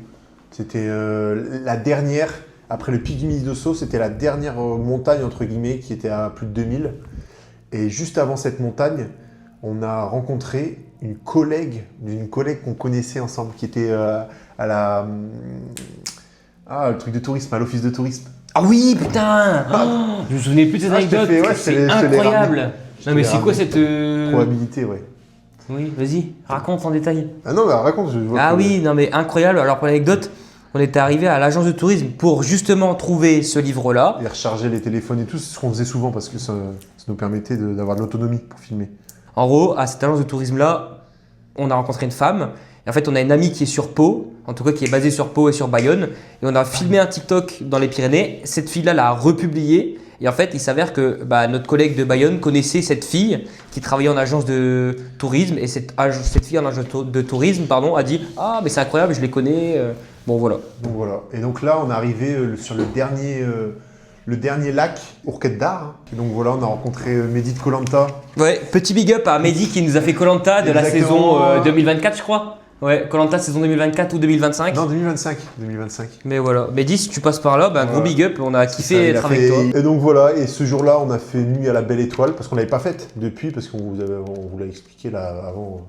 C'était la dernière... Après le pic du Midi d'Ossau, c'était la dernière montagne, entre guillemets, qui était à plus de 2000. Et juste avant cette montagne, on a rencontré une collègue qu'on connaissait ensemble, qui était à la... le truc de tourisme, à l'office de tourisme. Ah oui, putain je me souvenais plus de cette anecdote, c'est incroyable. Non mais c'est quoi cette... Probabilité, ouais. Oui, vas-y, raconte en détail. Ah non, bah raconte. Oui, non mais incroyable. Alors pour l'anecdote, on était arrivé à l'agence de tourisme pour justement trouver ce livre-là. Et recharger les téléphones et tout, c'est ce qu'on faisait souvent parce que ça nous permettait d'avoir de l'autonomie pour filmer. En gros, à cette agence de tourisme-là, on a rencontré une femme. Et en fait, on a une amie qui est sur Pau, en tout cas qui est basée sur Pau et sur Bayonne. Et on a filmé un TikTok dans les Pyrénées. Cette fille-là l'a republié. Et en fait, il s'avère que notre collègue de Bayonne connaissait cette fille qui travaillait en agence de tourisme. Et cette fille en agence de tourisme a dit « Ah, mais c'est incroyable, je les connais. » Bon, voilà. Donc voilà. Et donc là, on est arrivé sur le dernier lac, Ourquette d'Ar. Et donc voilà, on a rencontré Mehdi de Koh Lanta. Ouais, petit big up à Mehdi qui nous a fait Koh Lanta de la saison 2024, je crois. Ouais, Koh Lanta saison 2024 ou 2025. Non, 2025. Mais voilà. Mehdi, si tu passes par là, gros big up, on a kiffé être avec toi. Et donc voilà, et ce jour-là, on a fait nuit à la Belle Étoile parce qu'on l'avait pas faite depuis, parce qu'on vous l'a expliqué là avant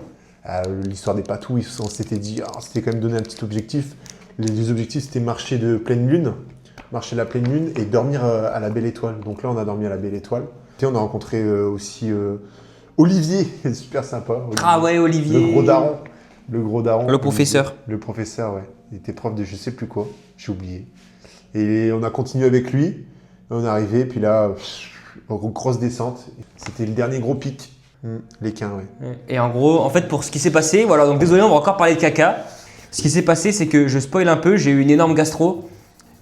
l'histoire des patouilles. On s'était dit, c'était quand même donné un petit objectif. Les objectifs, c'était marcher de pleine lune. Marcher la pleine lune et dormir à la Belle Étoile. Donc là, on a dormi à la Belle Étoile. Et on a rencontré aussi Olivier, super sympa. Olivier. Ah ouais, Olivier. Le gros daron. Le professeur. Olivier. Le professeur, ouais. Il était prof de je sais plus quoi, j'ai oublié. Et on a continué avec lui. On est arrivé, puis là, grosse descente. C'était le dernier gros pic. Les quins, ouais. Et en gros, en fait, pour ce qui s'est passé, voilà, donc désolé, on va encore parler de caca. Ce qui s'est passé, c'est que je spoil un peu, j'ai eu une énorme gastro.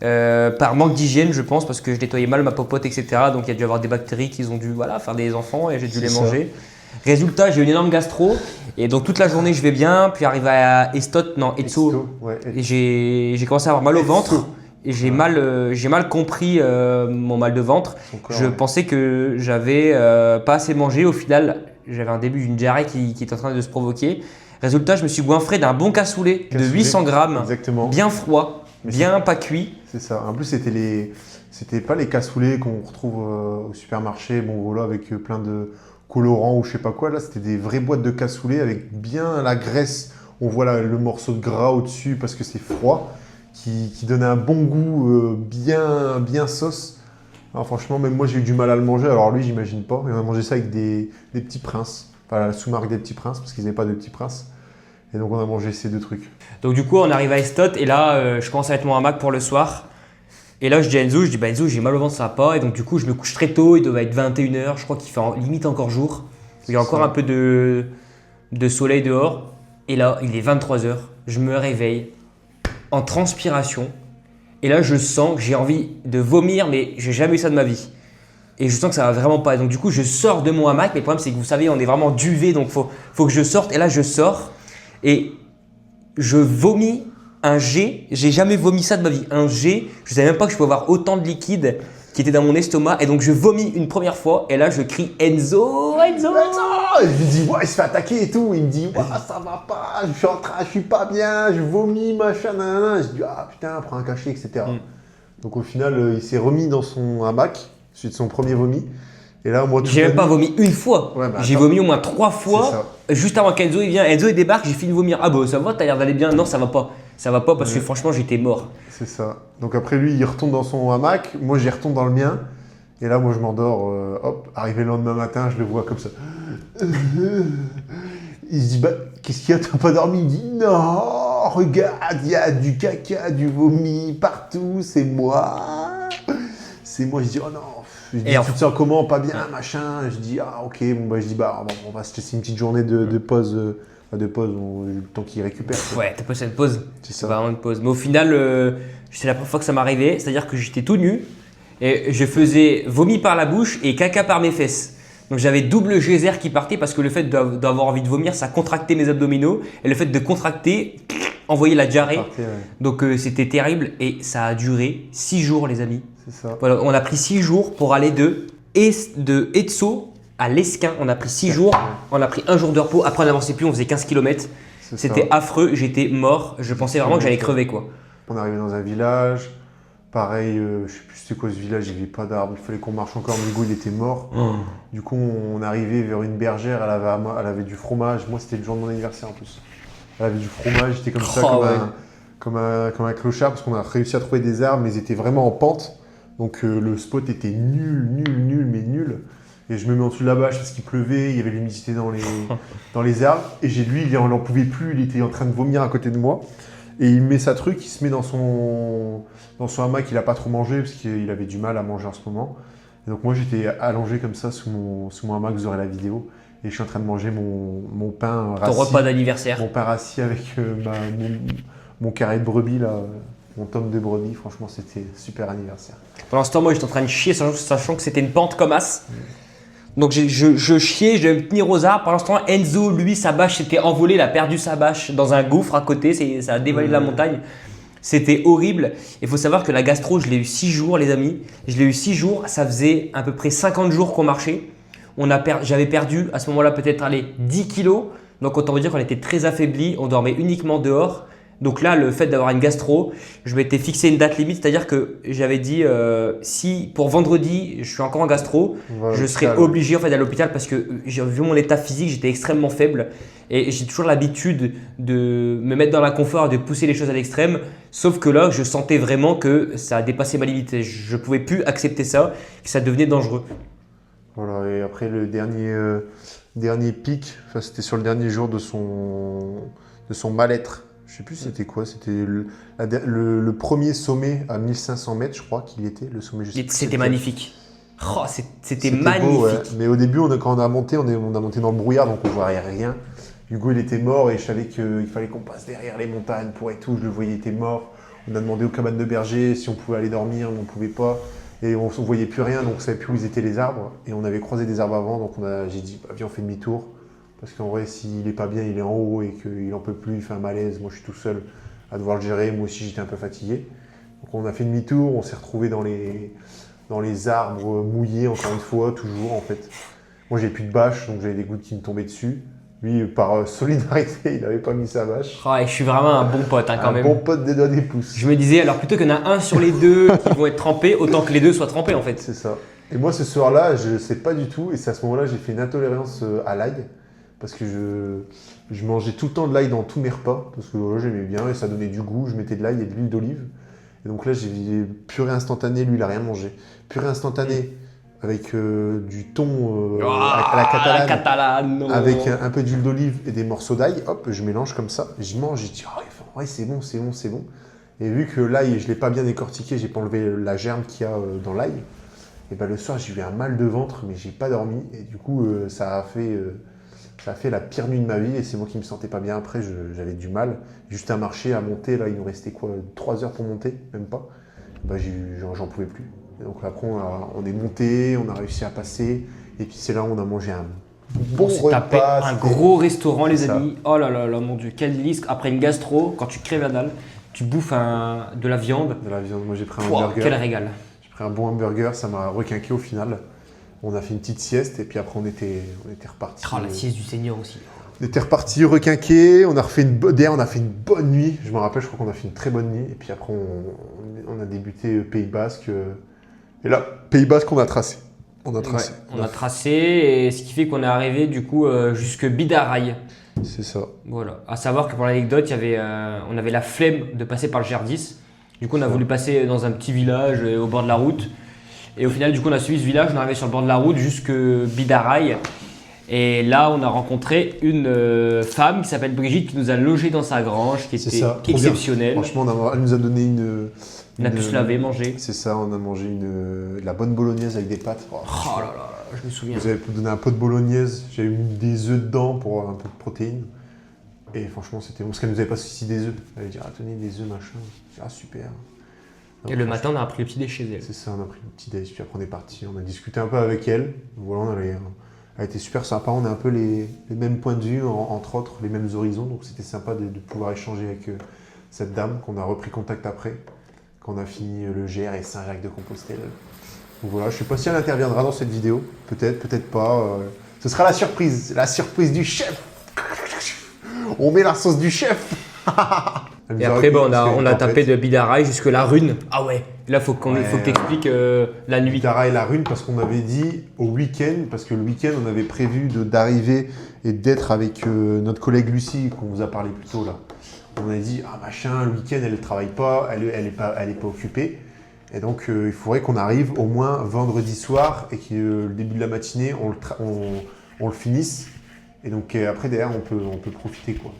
Par manque d'hygiène, je pense, parce que je nettoyais mal ma popote, etc. Donc il y a dû avoir des bactéries qui ont dû faire des enfants et j'ai dû les manger. Résultat, j'ai eu une énorme gastro et donc toute la journée je vais bien, puis arrivé à Etso, ouais, et j'ai commencé à avoir mal au ventre et j'ai mal compris mon mal de ventre. Je pensais que j'avais pas assez mangé. Au final, j'avais un début d'une diarrhée qui était en train de se provoquer. Résultat, je me suis goinfré d'un bon cassoulet de 800 grammes, bien froid. Bien pas cuit. C'est ça. En plus, c'était pas les cassoulets qu'on retrouve au supermarché, bon voilà, avec plein de colorants ou je sais pas quoi. Là, c'était des vraies boîtes de cassoulets avec bien la graisse. On voit le morceau de gras au-dessus parce que c'est froid, qui donne un bon goût bien sauce. Alors, franchement, même moi, j'ai eu du mal à le manger. Alors lui, j'imagine pas. Et on a mangé ça avec des petits princes. Enfin, la sous-marque des petits princes parce qu'ils n'avaient pas de petits princes. Et donc on a mangé ces deux trucs. Donc du coup on arrive à Estot et là je commence à mettre mon hamac pour le soir. Et là je dis à Enzo, Enzo j'ai mal au ventre, ça va pas. Et donc du coup je me couche très tôt, il doit être 21h, je crois qu'il fait limite encore jour. Il y a encore un peu de soleil dehors. Et là il est 23h, je me réveille en transpiration. Et là je sens que j'ai envie de vomir mais j'ai jamais eu ça de ma vie. Et je sens que ça va vraiment pas. Et donc du coup je sors de mon hamac, mais le problème c'est que vous savez on est vraiment duvet donc faut que je sorte. Et là je sors. Et je vomis un jet, j'ai jamais vomi ça de ma vie, un jet, je ne savais même pas que je pouvais avoir autant de liquide qui était dans mon estomac et donc je vomis une première fois et là je crie Enzo. Et je lui dis il se fait attaquer et tout, il me dit ça va pas, je suis pas bien, je vomis machin, nanana. Je dis putain prends un cachet etc. Donc au final il s'est remis dans son hamac suite de son premier vomi. Et là, moi, j'ai même pas vomi une fois, j'ai vomi au moins 3 fois. Juste avant qu'Enzo il vient, Enzo il débarque, j'ai fini de vomir. Ah bah ça va, t'as l'air d'aller bien. Non, ça va pas parce que franchement j'étais mort. C'est ça. Donc après lui il retourne dans son hamac, moi j'y retourne dans le mien. Et là moi je m'endors, arrivé le lendemain matin, je le vois comme ça. Il se dit qu'est-ce qu'il y a, t'as pas dormi? Il dit non, regarde, il y a du caca, du vomi partout, c'est moi. Je dis oh non. Je dis, tu te sens comment? Pas bien, machin. Je dis, ok, je dis, on va se laisser une petite journée de pause. De pause, le temps qu'il récupère. Ouais, t'as passé une pause. C'est ça. Vraiment une pause. Mais au final, c'est la première fois que ça m'arrivait. C'est-à-dire que j'étais tout nu et je faisais vomi par la bouche et caca par mes fesses. Donc j'avais double geyser qui partait parce que le fait d'avoir envie de vomir, ça contractait mes abdominaux. Et le fait de contracter, envoyait la diarrhée. Donc c'était terrible et ça a duré 6 jours, les amis. C'est ça. Voilà, on a pris 6 jours pour aller de Etso à l'Esquin. On a pris 6 jours, on a pris 1 jour de repos. Après on n'avançait plus, on faisait 15 km. C'était affreux, j'étais mort. Je pensais vraiment que j'allais crever quoi. On est arrivé dans un village. Pareil, je sais plus c'était quoi ce village, il n'y avait pas d'arbre, il fallait qu'on marche encore, Migo il était mort. Du coup on est arrivé vers une bergère, elle avait du fromage. Moi c'était le jour de mon anniversaire en plus. Elle avait du fromage, j'étais comme ça, comme un clochard parce qu'on a réussi à trouver des arbres mais ils étaient vraiment en pente. Donc le spot était nul. Et je me mets en dessous de la bâche parce qu'il pleuvait, il y avait l'humidité dans les arbres. Et lui, il n'en pouvait plus, il était en train de vomir à côté de moi. Et il met sa truc, il se met dans son hamac qu'il a pas trop mangé parce qu'il avait du mal à manger en ce moment. Et donc moi j'étais allongé comme ça sous mon hamac, vous aurez la vidéo. Et je suis en train de manger mon pain rassis. Ton repas d'anniversaire. Mon pain rassis avec mon carré de brebis là. Mon tome de brebis, franchement, c'était super anniversaire. Pendant ce temps, moi, j'étais en train de chier, sachant que c'était une pente comme as. Donc, je chiais, je devais me tenir aux arbres. Pendant ce temps, Enzo, lui, sa bâche s'était envolée. Il a perdu sa bâche dans un gouffre à côté. Ça a dévalé de la montagne. C'était horrible. Il faut savoir que la gastro, je l'ai eu 6 jours, les amis. Je l'ai eu 6 jours. Ça faisait à peu près 50 jours qu'on marchait. J'avais perdu à ce moment-là peut-être 10 kilos. Donc, autant vous dire qu'on était très affaiblis. On dormait uniquement dehors. Donc là, le fait d'avoir une gastro, je m'étais fixé une date limite, c'est-à-dire que j'avais dit si pour vendredi, je suis encore en gastro, je serais obligé en fait d'aller à l'hôpital parce que vu mon état physique, j'étais extrêmement faible et j'ai toujours l'habitude de me mettre dans l'inconfort et de pousser les choses à l'extrême. Sauf que là, je sentais vraiment que ça a dépassé ma limite. Je ne pouvais plus accepter ça, que ça devenait dangereux. Voilà, et après le dernier pic, c'était sur le dernier jour de son mal-être. Je sais plus c'était quoi, c'était le premier sommet à 1500 mètres, je crois qu'il était, le sommet juste. C'était magnifique. Oh, c'était magnifique. Beau, ouais. Mais au début, quand on a monté, on a monté dans le brouillard, donc on voyait rien. Hugo, il était mort et je savais qu'il fallait qu'on passe derrière les montagnes pour et tout. Je le voyais, il était mort. On a demandé aux cabanes de berger si on pouvait aller dormir, mais on ne pouvait pas. Et on ne voyait plus rien, donc on ne savait plus où ils étaient les arbres. Et on avait croisé des arbres avant, donc j'ai dit, viens, on fait demi-tour. Parce qu'en vrai, s'il n'est pas bien, il est en haut et qu'il n'en peut plus, il fait un malaise. Moi, je suis tout seul à devoir le gérer. Moi aussi, j'étais un peu fatigué. Donc, on a fait demi-tour. On s'est retrouvés dans les arbres mouillés, encore une fois, toujours en fait. Moi, j'ai plus de bâche, donc j'avais des gouttes qui me tombaient dessus. Lui, par solidarité, il n'avait pas mis sa bâche. Oh, et je suis vraiment un bon pote quand même. Un bon pote des doigts des pouces. Je me disais, alors plutôt qu'il y en a un sur les deux qui vont être trempés, autant que les deux soient trempés en fait. C'est ça. Et moi, ce soir-là, je ne sais pas du tout. Et c'est à ce moment-là, j'ai fait une intolérance à l'ail. Parce que je mangeais tout le temps de l'ail dans tous mes repas, parce que voilà, j'aimais bien et ça donnait du goût. Je mettais de l'ail et de l'huile d'olive. Et donc là, j'ai purée instantanée, lui, il n'a rien mangé. Purée instantanée avec du thon à la catalane, avec un peu d'huile d'olive et des morceaux d'ail. Hop, je mélange comme ça. J'y mange, j'ai dit, oh, ouais, c'est bon, c'est bon, c'est bon. Et vu que l'ail, je ne l'ai pas bien décortiqué, j'ai pas enlevé la germe qu'il y a dans l'ail, et ben, le soir, j'ai eu un mal de ventre, mais j'ai pas dormi. Et du coup, ça a fait la pire nuit de ma vie et c'est moi qui me sentais pas bien après, j'avais du mal. Juste à marcher, à monter, là il nous restait quoi, 3 heures pour monter, même pas. Bah, j'en pouvais plus. Et donc après on est monté, on a réussi à passer et puis c'est là où on a mangé un bon repas. Un gros restaurant les amis. Oh là là là mon dieu, quel délice. Après une gastro, quand tu crèves la dalle, tu bouffes de la viande. De la viande, moi j'ai pris un hamburger. Quel régal. J'ai pris un bon hamburger, ça m'a requinqué au final. On a fait une petite sieste et puis après on était reparti. Oh, la sieste du Seigneur aussi. On était reparti requinqué, on a fait une bonne nuit. Je me rappelle, je crois qu'on a fait une très bonne nuit. Et puis après on a débuté Pays Basque. Et là, Pays Basque, on a tracé. On a tracé et ce qui fait qu'on est arrivé du coup jusque Bidaraï. C'est ça. Voilà. À savoir que pour l'anecdote, on avait la flemme de passer par le GR10. Du coup, on a voulu passer dans un petit village au bord de la route. Et au final, du coup, on a suivi ce village, on est arrivé sur le bord de la route jusque Bidaraï. Et là, on a rencontré une femme qui s'appelle Brigitte qui nous a logé dans sa grange, qui était exceptionnelle. Franchement, elle nous a donné on a pu se laver, manger. C'est ça, on a mangé de la bonne bolognaise avec des pâtes. Oh là là, je me souviens. Vous avez donné un pot de bolognaise, j'avais mis des œufs dedans pour avoir un peu de protéines. Et franchement, c'était bon, parce qu'elle nous avait pas souci des œufs. Elle avait dit, tenez des œufs, machin. Super. Et le matin, on a pris le petit déj chez elle. C'est ça, on a pris le petit déj, puis après on est parti, on a discuté un peu avec elle. Voilà, elle a été super sympa, on a un peu les mêmes points de vue, entre autres, les mêmes horizons, donc c'était sympa de pouvoir échanger avec cette dame qu'on a repris contact après, quand on a fini le GR et Saint-Jacques-de-Compostelle. Donc voilà, je ne sais pas si elle interviendra dans cette vidéo, peut-être, peut-être pas. Ce sera la surprise du chef. On met la sauce du chef. Et après, on a tapé de Bidaraï jusque la Rune. Ah ouais, là, faut que tu expliques la nuit. Bidaraï et la Rune, parce qu'on avait dit au week-end, parce que le week-end, on avait prévu d'arriver et d'être avec notre collègue Lucie, qu'on vous a parlé plus tôt là. On a dit, machin, le week-end, elle ne travaille pas, elle est pas occupée. Et donc, il faudrait qu'on arrive au moins vendredi soir et que le début de la matinée, on le finisse. Et donc, après, derrière, on peut profiter, quoi.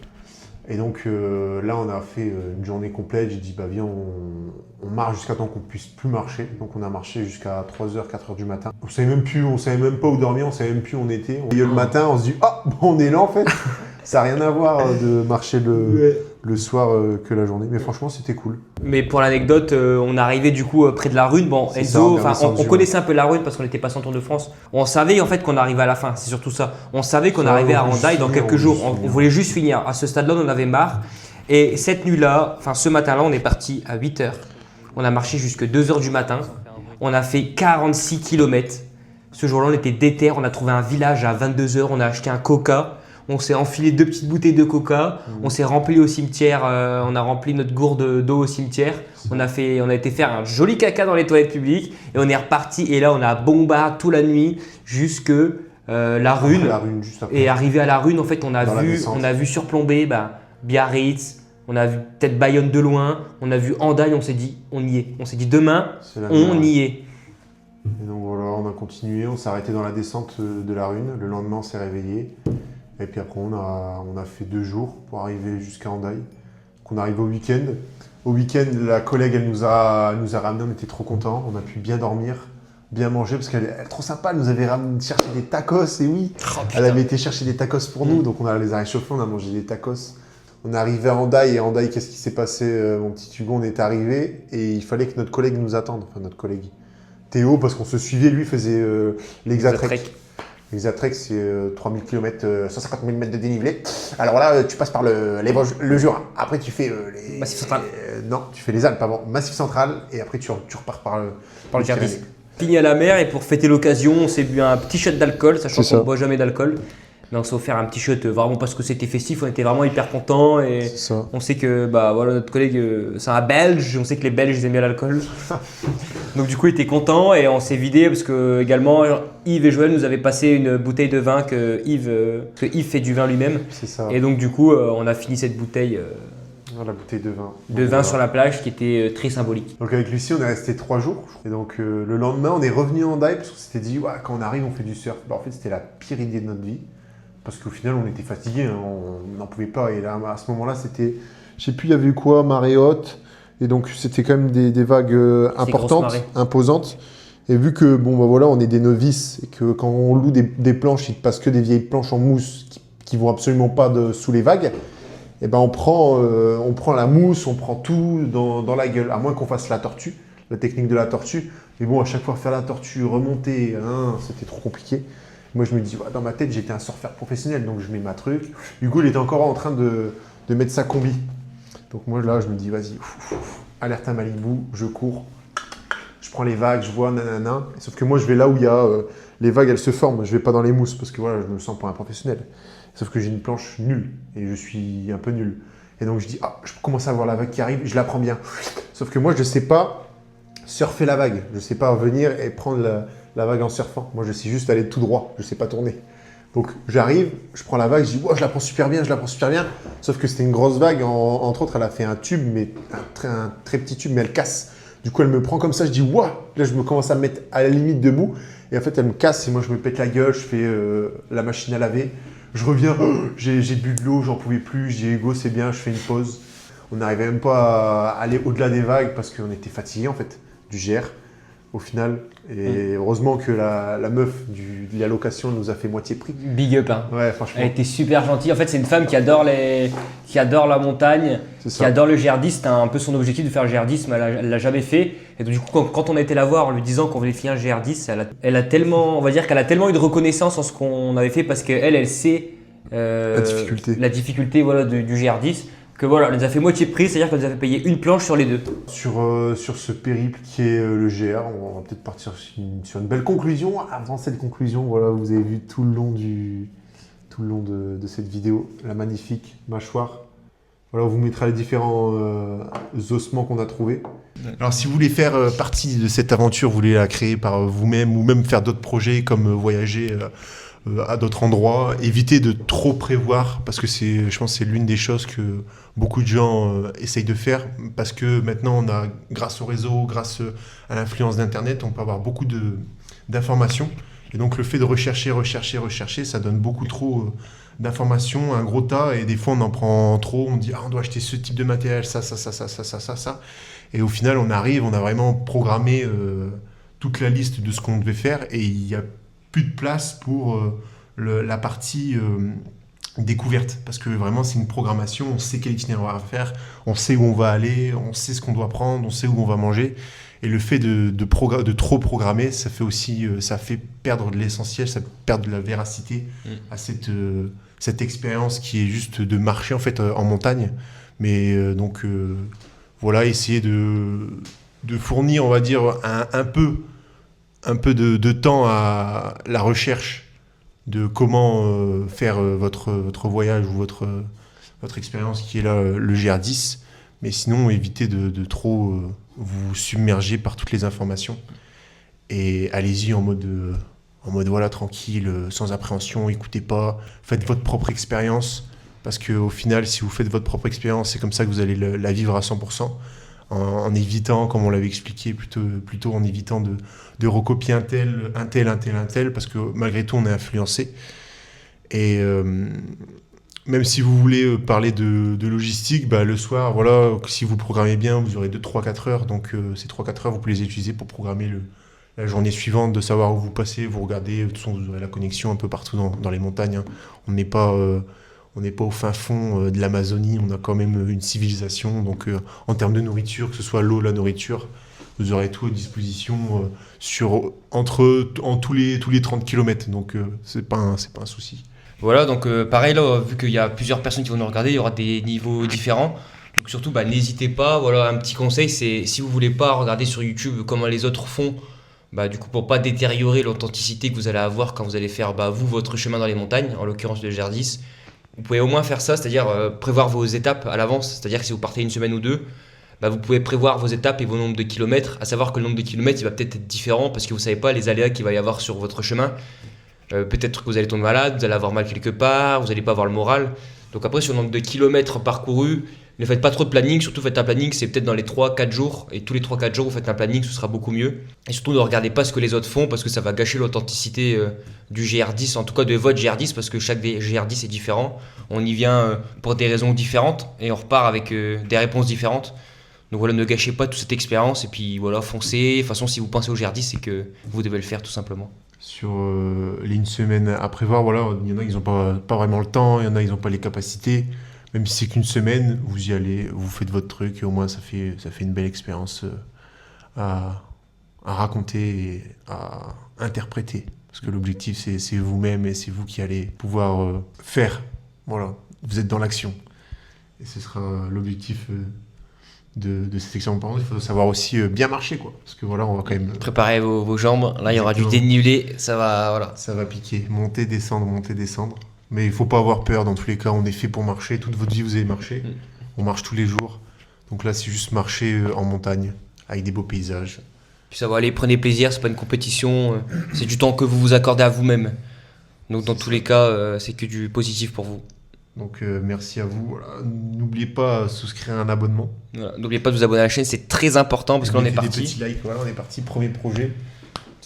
Et donc là, on a fait une journée complète. J'ai dit, bah viens, on marche jusqu'à temps qu'on puisse plus marcher. Donc on a marché jusqu'à 3h, 4h du matin. On savait même pas où dormir, on savait même plus où on était. On le matin, on se dit, ah, bon, on est là en fait. Ça n'a rien à voir de marcher le soir que la journée. Mais franchement, c'était cool. Mais pour l'anecdote, on arrivait du coup près de la Rune. Bon, C'est Enzo, ça, on connaissait un peu la Rune parce qu'on était passé en Tour de France. On savait en fait qu'on arrivait à la fin, c'est surtout ça. On savait qu'on Ça, arrivait à on voulait Hendaye juste dans finir, quelques on jours. voulait juste On finir. voulait juste finir. À ce stade-là, on en avait marre. Et cette nuit-là, enfin ce matin-là, on est parti à 8h. On a marché jusque 2h du matin. On a fait 46 km. Ce jour-là, on était déter. On a trouvé un village à 22h. On a acheté un coca. On s'est enfilé 2 petites bouteilles de coca. On s'est rempli au cimetière. On a rempli notre gourde d'eau au cimetière. On a été faire un joli caca dans les toilettes publiques. Et on est reparti. Et là, on a bombardé toute la nuit jusque la Rune. La Rune, juste après. Et arrivé à la Rune, en fait, on Dans la a descente. vu surplomber Biarritz. On a vu peut-être Bayonne de loin. On a vu Hendaye. On s'est dit, on y est. On s'est dit, demain, C'est la on merde. y est. Et donc voilà, on a continué, on s'est arrêté dans la descente de la Rune. Le lendemain, on s'est réveillé. Et puis après, on a fait 2 jours pour arriver jusqu'à Hendaye. Donc on est arrivé au week-end. Au week-end, la collègue, elle nous a ramenés, on était trop contents. On a pu bien dormir, bien manger, parce qu'elle est trop sympa. Elle nous avait ramené chercher des tacos, et oui. Elle avait été chercher des tacos pour nous, donc on les a réchauffés, on a mangé des tacos. On est arrivé à Hendaye, et Hendaye, qu'est-ce qui s'est passé, mon petit Hugo? On est arrivé, et il fallait que notre collègue nous attende, enfin notre collègue. Théo, parce qu'on se suivait, lui faisait l'Exatrek. L'Exatrek, c'est 3000 km, 150 000 mètres de dénivelé. Alors là, tu passes par le Jura. Après, tu fais les... Massif central. Non, tu fais les Alpes avant, Massif central, et après, tu repars par le Gerdis. Pyrénées. Fini à la mer et pour fêter l'occasion, on s'est bu un petit shot d'alcool, sachant C'est qu'on ça. ne boit jamais d'alcool. Mais on s'est offert un petit shot vraiment parce que c'était festif, on était vraiment hyper contents et C'est ça. on sait que voilà, notre collègue c'est un Belge, on sait que les Belges ils aiment bien l'alcool. Donc du coup il était content et on s'est vidé parce que également Yves et Joël nous avaient passé une bouteille de vin que Yves fait du vin lui-même. C'est ça. Et donc du coup on a fini cette bouteille La bouteille de vin. de vin sur la plage qui était très symbolique. Donc avec Lucie, on est resté 3 jours. Et donc le lendemain, on est revenu en Hendaye parce qu'on s'était dit, ouais, quand on arrive, on fait du surf. Bah, en fait, c'était la pire idée de notre vie. Parce qu'au final, on était fatigués, hein, on n'en pouvait pas. Et là, à ce moment-là, c'était, je sais plus, il y avait eu quoi, marée haute. Et donc, c'était quand même des vagues importantes, marées. imposantes. Et vu que, bon, bah voilà, on est des novices et que quand on loue des planches, il ne passe que des vieilles planches en mousse qui vont absolument pas sous les vagues. Et ben on prend la mousse, on prend tout dans la gueule, à moins qu'on fasse la tortue, la technique de la tortue. Mais bon, à chaque fois faire la tortue, remonter, hein, c'était trop compliqué. Moi, je me dis, ouais, dans ma tête, j'étais un surfeur professionnel, donc je mets ma truc. Hugo, il était encore en train de mettre sa combi. Donc moi, là, je me dis, vas-y, alerte à Malibu, je cours, je prends les vagues, je vois, nanana. Sauf que moi, je vais là où il y a les vagues, elles se forment. Je vais pas dans les mousses parce que voilà, je me sens pour un professionnel. Sauf que j'ai une planche nulle et je suis un peu nul. Et donc, je dis, ah, je commence à voir la vague qui arrive, je la prends bien. Sauf que moi, je ne sais pas surfer la vague. Je ne sais pas venir et prendre la vague en surfant. Moi, je sais juste aller tout droit. Je ne sais pas tourner. Donc, j'arrive, je prends la vague, je dis, wow, je la prends super bien, je la prends super bien. Sauf que c'était une grosse vague. Entre autres, elle a fait un tube, mais un très petit tube, mais elle casse. Du coup, elle me prend comme ça, je dis, waouh. Là, je me commence à me mettre à la limite debout. Et en fait, elle me casse et moi, je me pète la gueule, je fais la machine à laver. Je reviens, j'ai bu de l'eau, j'en pouvais plus. Je dis, Hugo, c'est bien, je fais une pause. On n'arrivait même pas à aller au-delà des vagues parce qu'on était fatigués, en fait, du GR, au final. Et heureusement que la meuf de la location nous a fait moitié prix. Big up hein. Ouais, franchement. Elle était super gentille. En fait, c'est une femme qui adore la montagne, C'est qui ça. adore le GR10. C'était un peu son objectif de faire le GR10, mais elle l'a jamais fait. Et donc, du coup, quand on a été la voir en lui disant qu'on voulait finir le GR10, elle a tellement, on va dire qu'elle a tellement eu de reconnaissance en ce qu'on avait fait parce qu'elle sait la difficulté voilà, du GR10. Que voilà, elle nous a fait moitié prix, c'est-à-dire qu'elle nous a fait payer une planche sur les deux. Sur ce périple qui est le GR, on va peut-être partir sur une belle conclusion. Avant cette conclusion, voilà, vous avez vu tout le long de cette vidéo la magnifique mâchoire. Voilà, on vous mettra les différents ossements qu'on a trouvés. Alors, si vous voulez faire partie de cette aventure, vous voulez la créer par vous-même ou même faire d'autres projets comme voyager à d'autres endroits, évitez de trop prévoir parce que je pense que c'est l'une des choses que beaucoup de gens essayent de faire parce que maintenant, on a, grâce au réseau, grâce à l'influence d'Internet, on peut avoir beaucoup d'informations Et donc le fait de rechercher, ça donne beaucoup trop d'informations, un gros tas, et des fois on en prend trop, on dit on doit acheter ce type de matériel, ça. Et au final on a vraiment programmé toute la liste de ce qu'on devait faire, et il n'y a plus de place pour la partie découverte, parce que vraiment c'est une programmation, on sait quel itinéraire à faire, on sait où on va aller, on sait ce qu'on doit prendre, on sait où on va manger. Et le fait de trop programmer, ça fait aussi ça fait perdre de l'essentiel, ça perd de la véracité à cette expérience qui est juste de marcher en fait en montagne. Mais voilà, essayer de fournir, on va dire, un peu de temps à la recherche de comment faire votre voyage ou votre expérience qui est là, le GR10. Mais sinon, évitez de trop vous submerger par toutes les informations. Et allez-y en mode voilà, tranquille, sans appréhension, écoutez pas, faites votre propre expérience. Parce qu'au final, si vous faites votre propre expérience, c'est comme ça que vous allez la vivre à 100%. En évitant, comme on l'avait expliqué plutôt en évitant de recopier un tel, parce que malgré tout, on est influencé. Et même si vous voulez parler de logistique, le soir, voilà, si vous programmez bien, vous aurez 3-4 heures. Donc ces 3-4 heures, vous pouvez les utiliser pour programmer la journée suivante, de savoir où vous passez, vous regardez. De toute façon, vous aurez la connexion un peu partout dans les montagnes. Hein. On n'est pas au fin fond de l'Amazonie, on a quand même une civilisation. Donc en termes de nourriture, que ce soit l'eau, la nourriture, vous aurez tout à disposition en tous les 30 km. Donc c'est pas un souci. Voilà, donc pareil là, vu qu'il y a plusieurs personnes qui vont nous regarder, il y aura des niveaux différents. Donc surtout, n'hésitez pas. Voilà, un petit conseil, c'est si vous voulez pas regarder sur YouTube comment les autres font, du coup pour pas détériorer l'authenticité que vous allez avoir quand vous allez faire vous votre chemin dans les montagnes, en l'occurrence le GR10, vous pouvez au moins faire ça, c'est-à-dire prévoir vos étapes à l'avance. C'est-à-dire que si vous partez une semaine ou deux, vous pouvez prévoir vos étapes et vos nombres de kilomètres. À savoir que le nombre de kilomètres, il va peut-être être différent parce que vous savez pas les aléas qu'il va y avoir sur votre chemin. Peut-être que vous allez tomber malade, vous allez avoir mal quelque part, vous n'allez pas avoir le moral. Donc après, sur le nombre de kilomètres parcourus, ne faites pas trop de planning. Surtout, faites un planning, c'est peut-être dans les 3-4 jours. Et tous les 3-4 jours, vous faites un planning, ce sera beaucoup mieux. Et surtout, ne regardez pas ce que les autres font parce que ça va gâcher l'authenticité du GR10, en tout cas de votre GR10, parce que chaque GR10 est différent. On y vient pour des raisons différentes et on repart avec des réponses différentes. Donc voilà, ne gâchez pas toute cette expérience et puis voilà, foncez. De toute façon, si vous pensez au GR10, c'est que vous devez le faire tout simplement. Sur les une semaine à prévoir, voilà, il y en a qui n'ont pas vraiment le temps, il y en a qui n'ont pas les capacités. Même si c'est qu'une semaine, vous y allez, vous faites votre truc et au moins ça fait une belle expérience à raconter et à interpréter. Parce que l'objectif, c'est vous-même et c'est vous qui allez pouvoir faire. Voilà, vous êtes dans l'action. Et ce sera l'objectif de cette expérience. Par contre, il faut savoir aussi bien marcher, quoi. Parce que voilà, on va quand même... Préparez vos jambes, là il y aura du dénivelé, ça va, voilà. Ça va piquer, monter, descendre. Mais il ne faut pas avoir peur, dans tous les cas, on est fait pour marcher. Toute votre vie, vous allez marcher. On marche tous les jours. Donc là, c'est juste marcher en montagne, avec des beaux paysages. Puis ça va aller, prenez plaisir, c'est pas une compétition, c'est du temps que vous vous accordez à vous-même. Donc dans tous les cas, c'est que du positif pour vous. Donc merci à vous. Voilà. N'oubliez pas de souscrire à un abonnement. Voilà. N'oubliez pas de vous abonner à la chaîne, c'est très important parce que là on est parti. Des petits likes, voilà, on est parti, premier projet.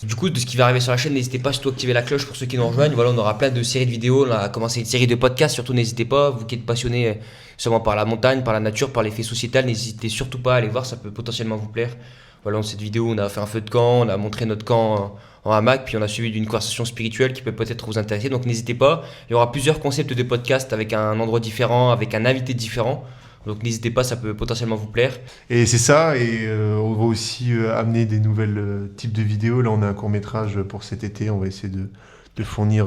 Du coup, de ce qui va arriver sur la chaîne, n'hésitez pas surtout à activer la cloche pour ceux qui nous rejoignent. Voilà, on aura plein de séries de vidéos. On a commencé une série de podcasts. Surtout, n'hésitez pas, vous qui êtes passionnés seulement par la montagne, par la nature, par l'effet sociétal, n'hésitez surtout pas à aller voir, ça peut potentiellement vous plaire. Voilà, dans cette vidéo, on a fait un feu de camp, on a montré notre camp en hamac, puis on a suivi d'une conversation spirituelle qui peut peut-être vous intéresser. Donc n'hésitez pas, il y aura plusieurs concepts de podcasts avec un endroit différent, avec un invité différent. Donc n'hésitez pas, ça peut potentiellement vous plaire. Et c'est ça, et on va aussi amener des nouvelles types de vidéos. Là, on a un court-métrage pour cet été, on va essayer de fournir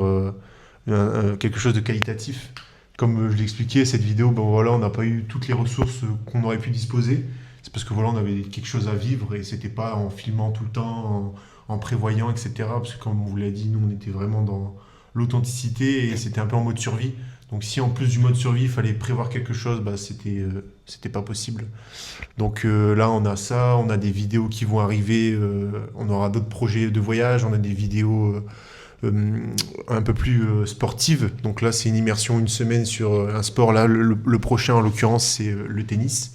quelque chose de qualitatif. Comme je l'expliquais, cette vidéo, voilà, on n'a pas eu toutes les ressources qu'on aurait pu disposer. C'est parce que voilà, on avait quelque chose à vivre et c'était pas en filmant tout le temps, en prévoyant, etc. Parce que comme on vous l'a dit, nous, on était vraiment dans l'authenticité et c'était un peu en mode survie. Donc si en plus du mode survie, il fallait prévoir quelque chose, c'était pas possible. Donc là, on a ça, on a des vidéos qui vont arriver, on aura d'autres projets de voyage, on a des vidéos un peu plus sportives. Donc là, c'est une immersion une semaine sur un sport. Là, le prochain, en l'occurrence, c'est le tennis.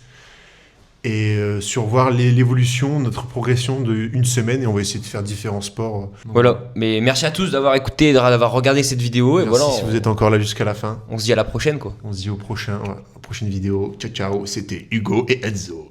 et survoir l'évolution, notre progression d'une semaine et on va essayer de faire différents sports. Voilà, mais merci à tous d'avoir écouté, d'avoir regardé cette vidéo. Et Merci voilà, si vous êtes encore là jusqu'à la fin. on se dit à la prochaine quoi. On se dit au prochain, prochaine vidéo. Ciao ciao, c'était Hugo et Enzo.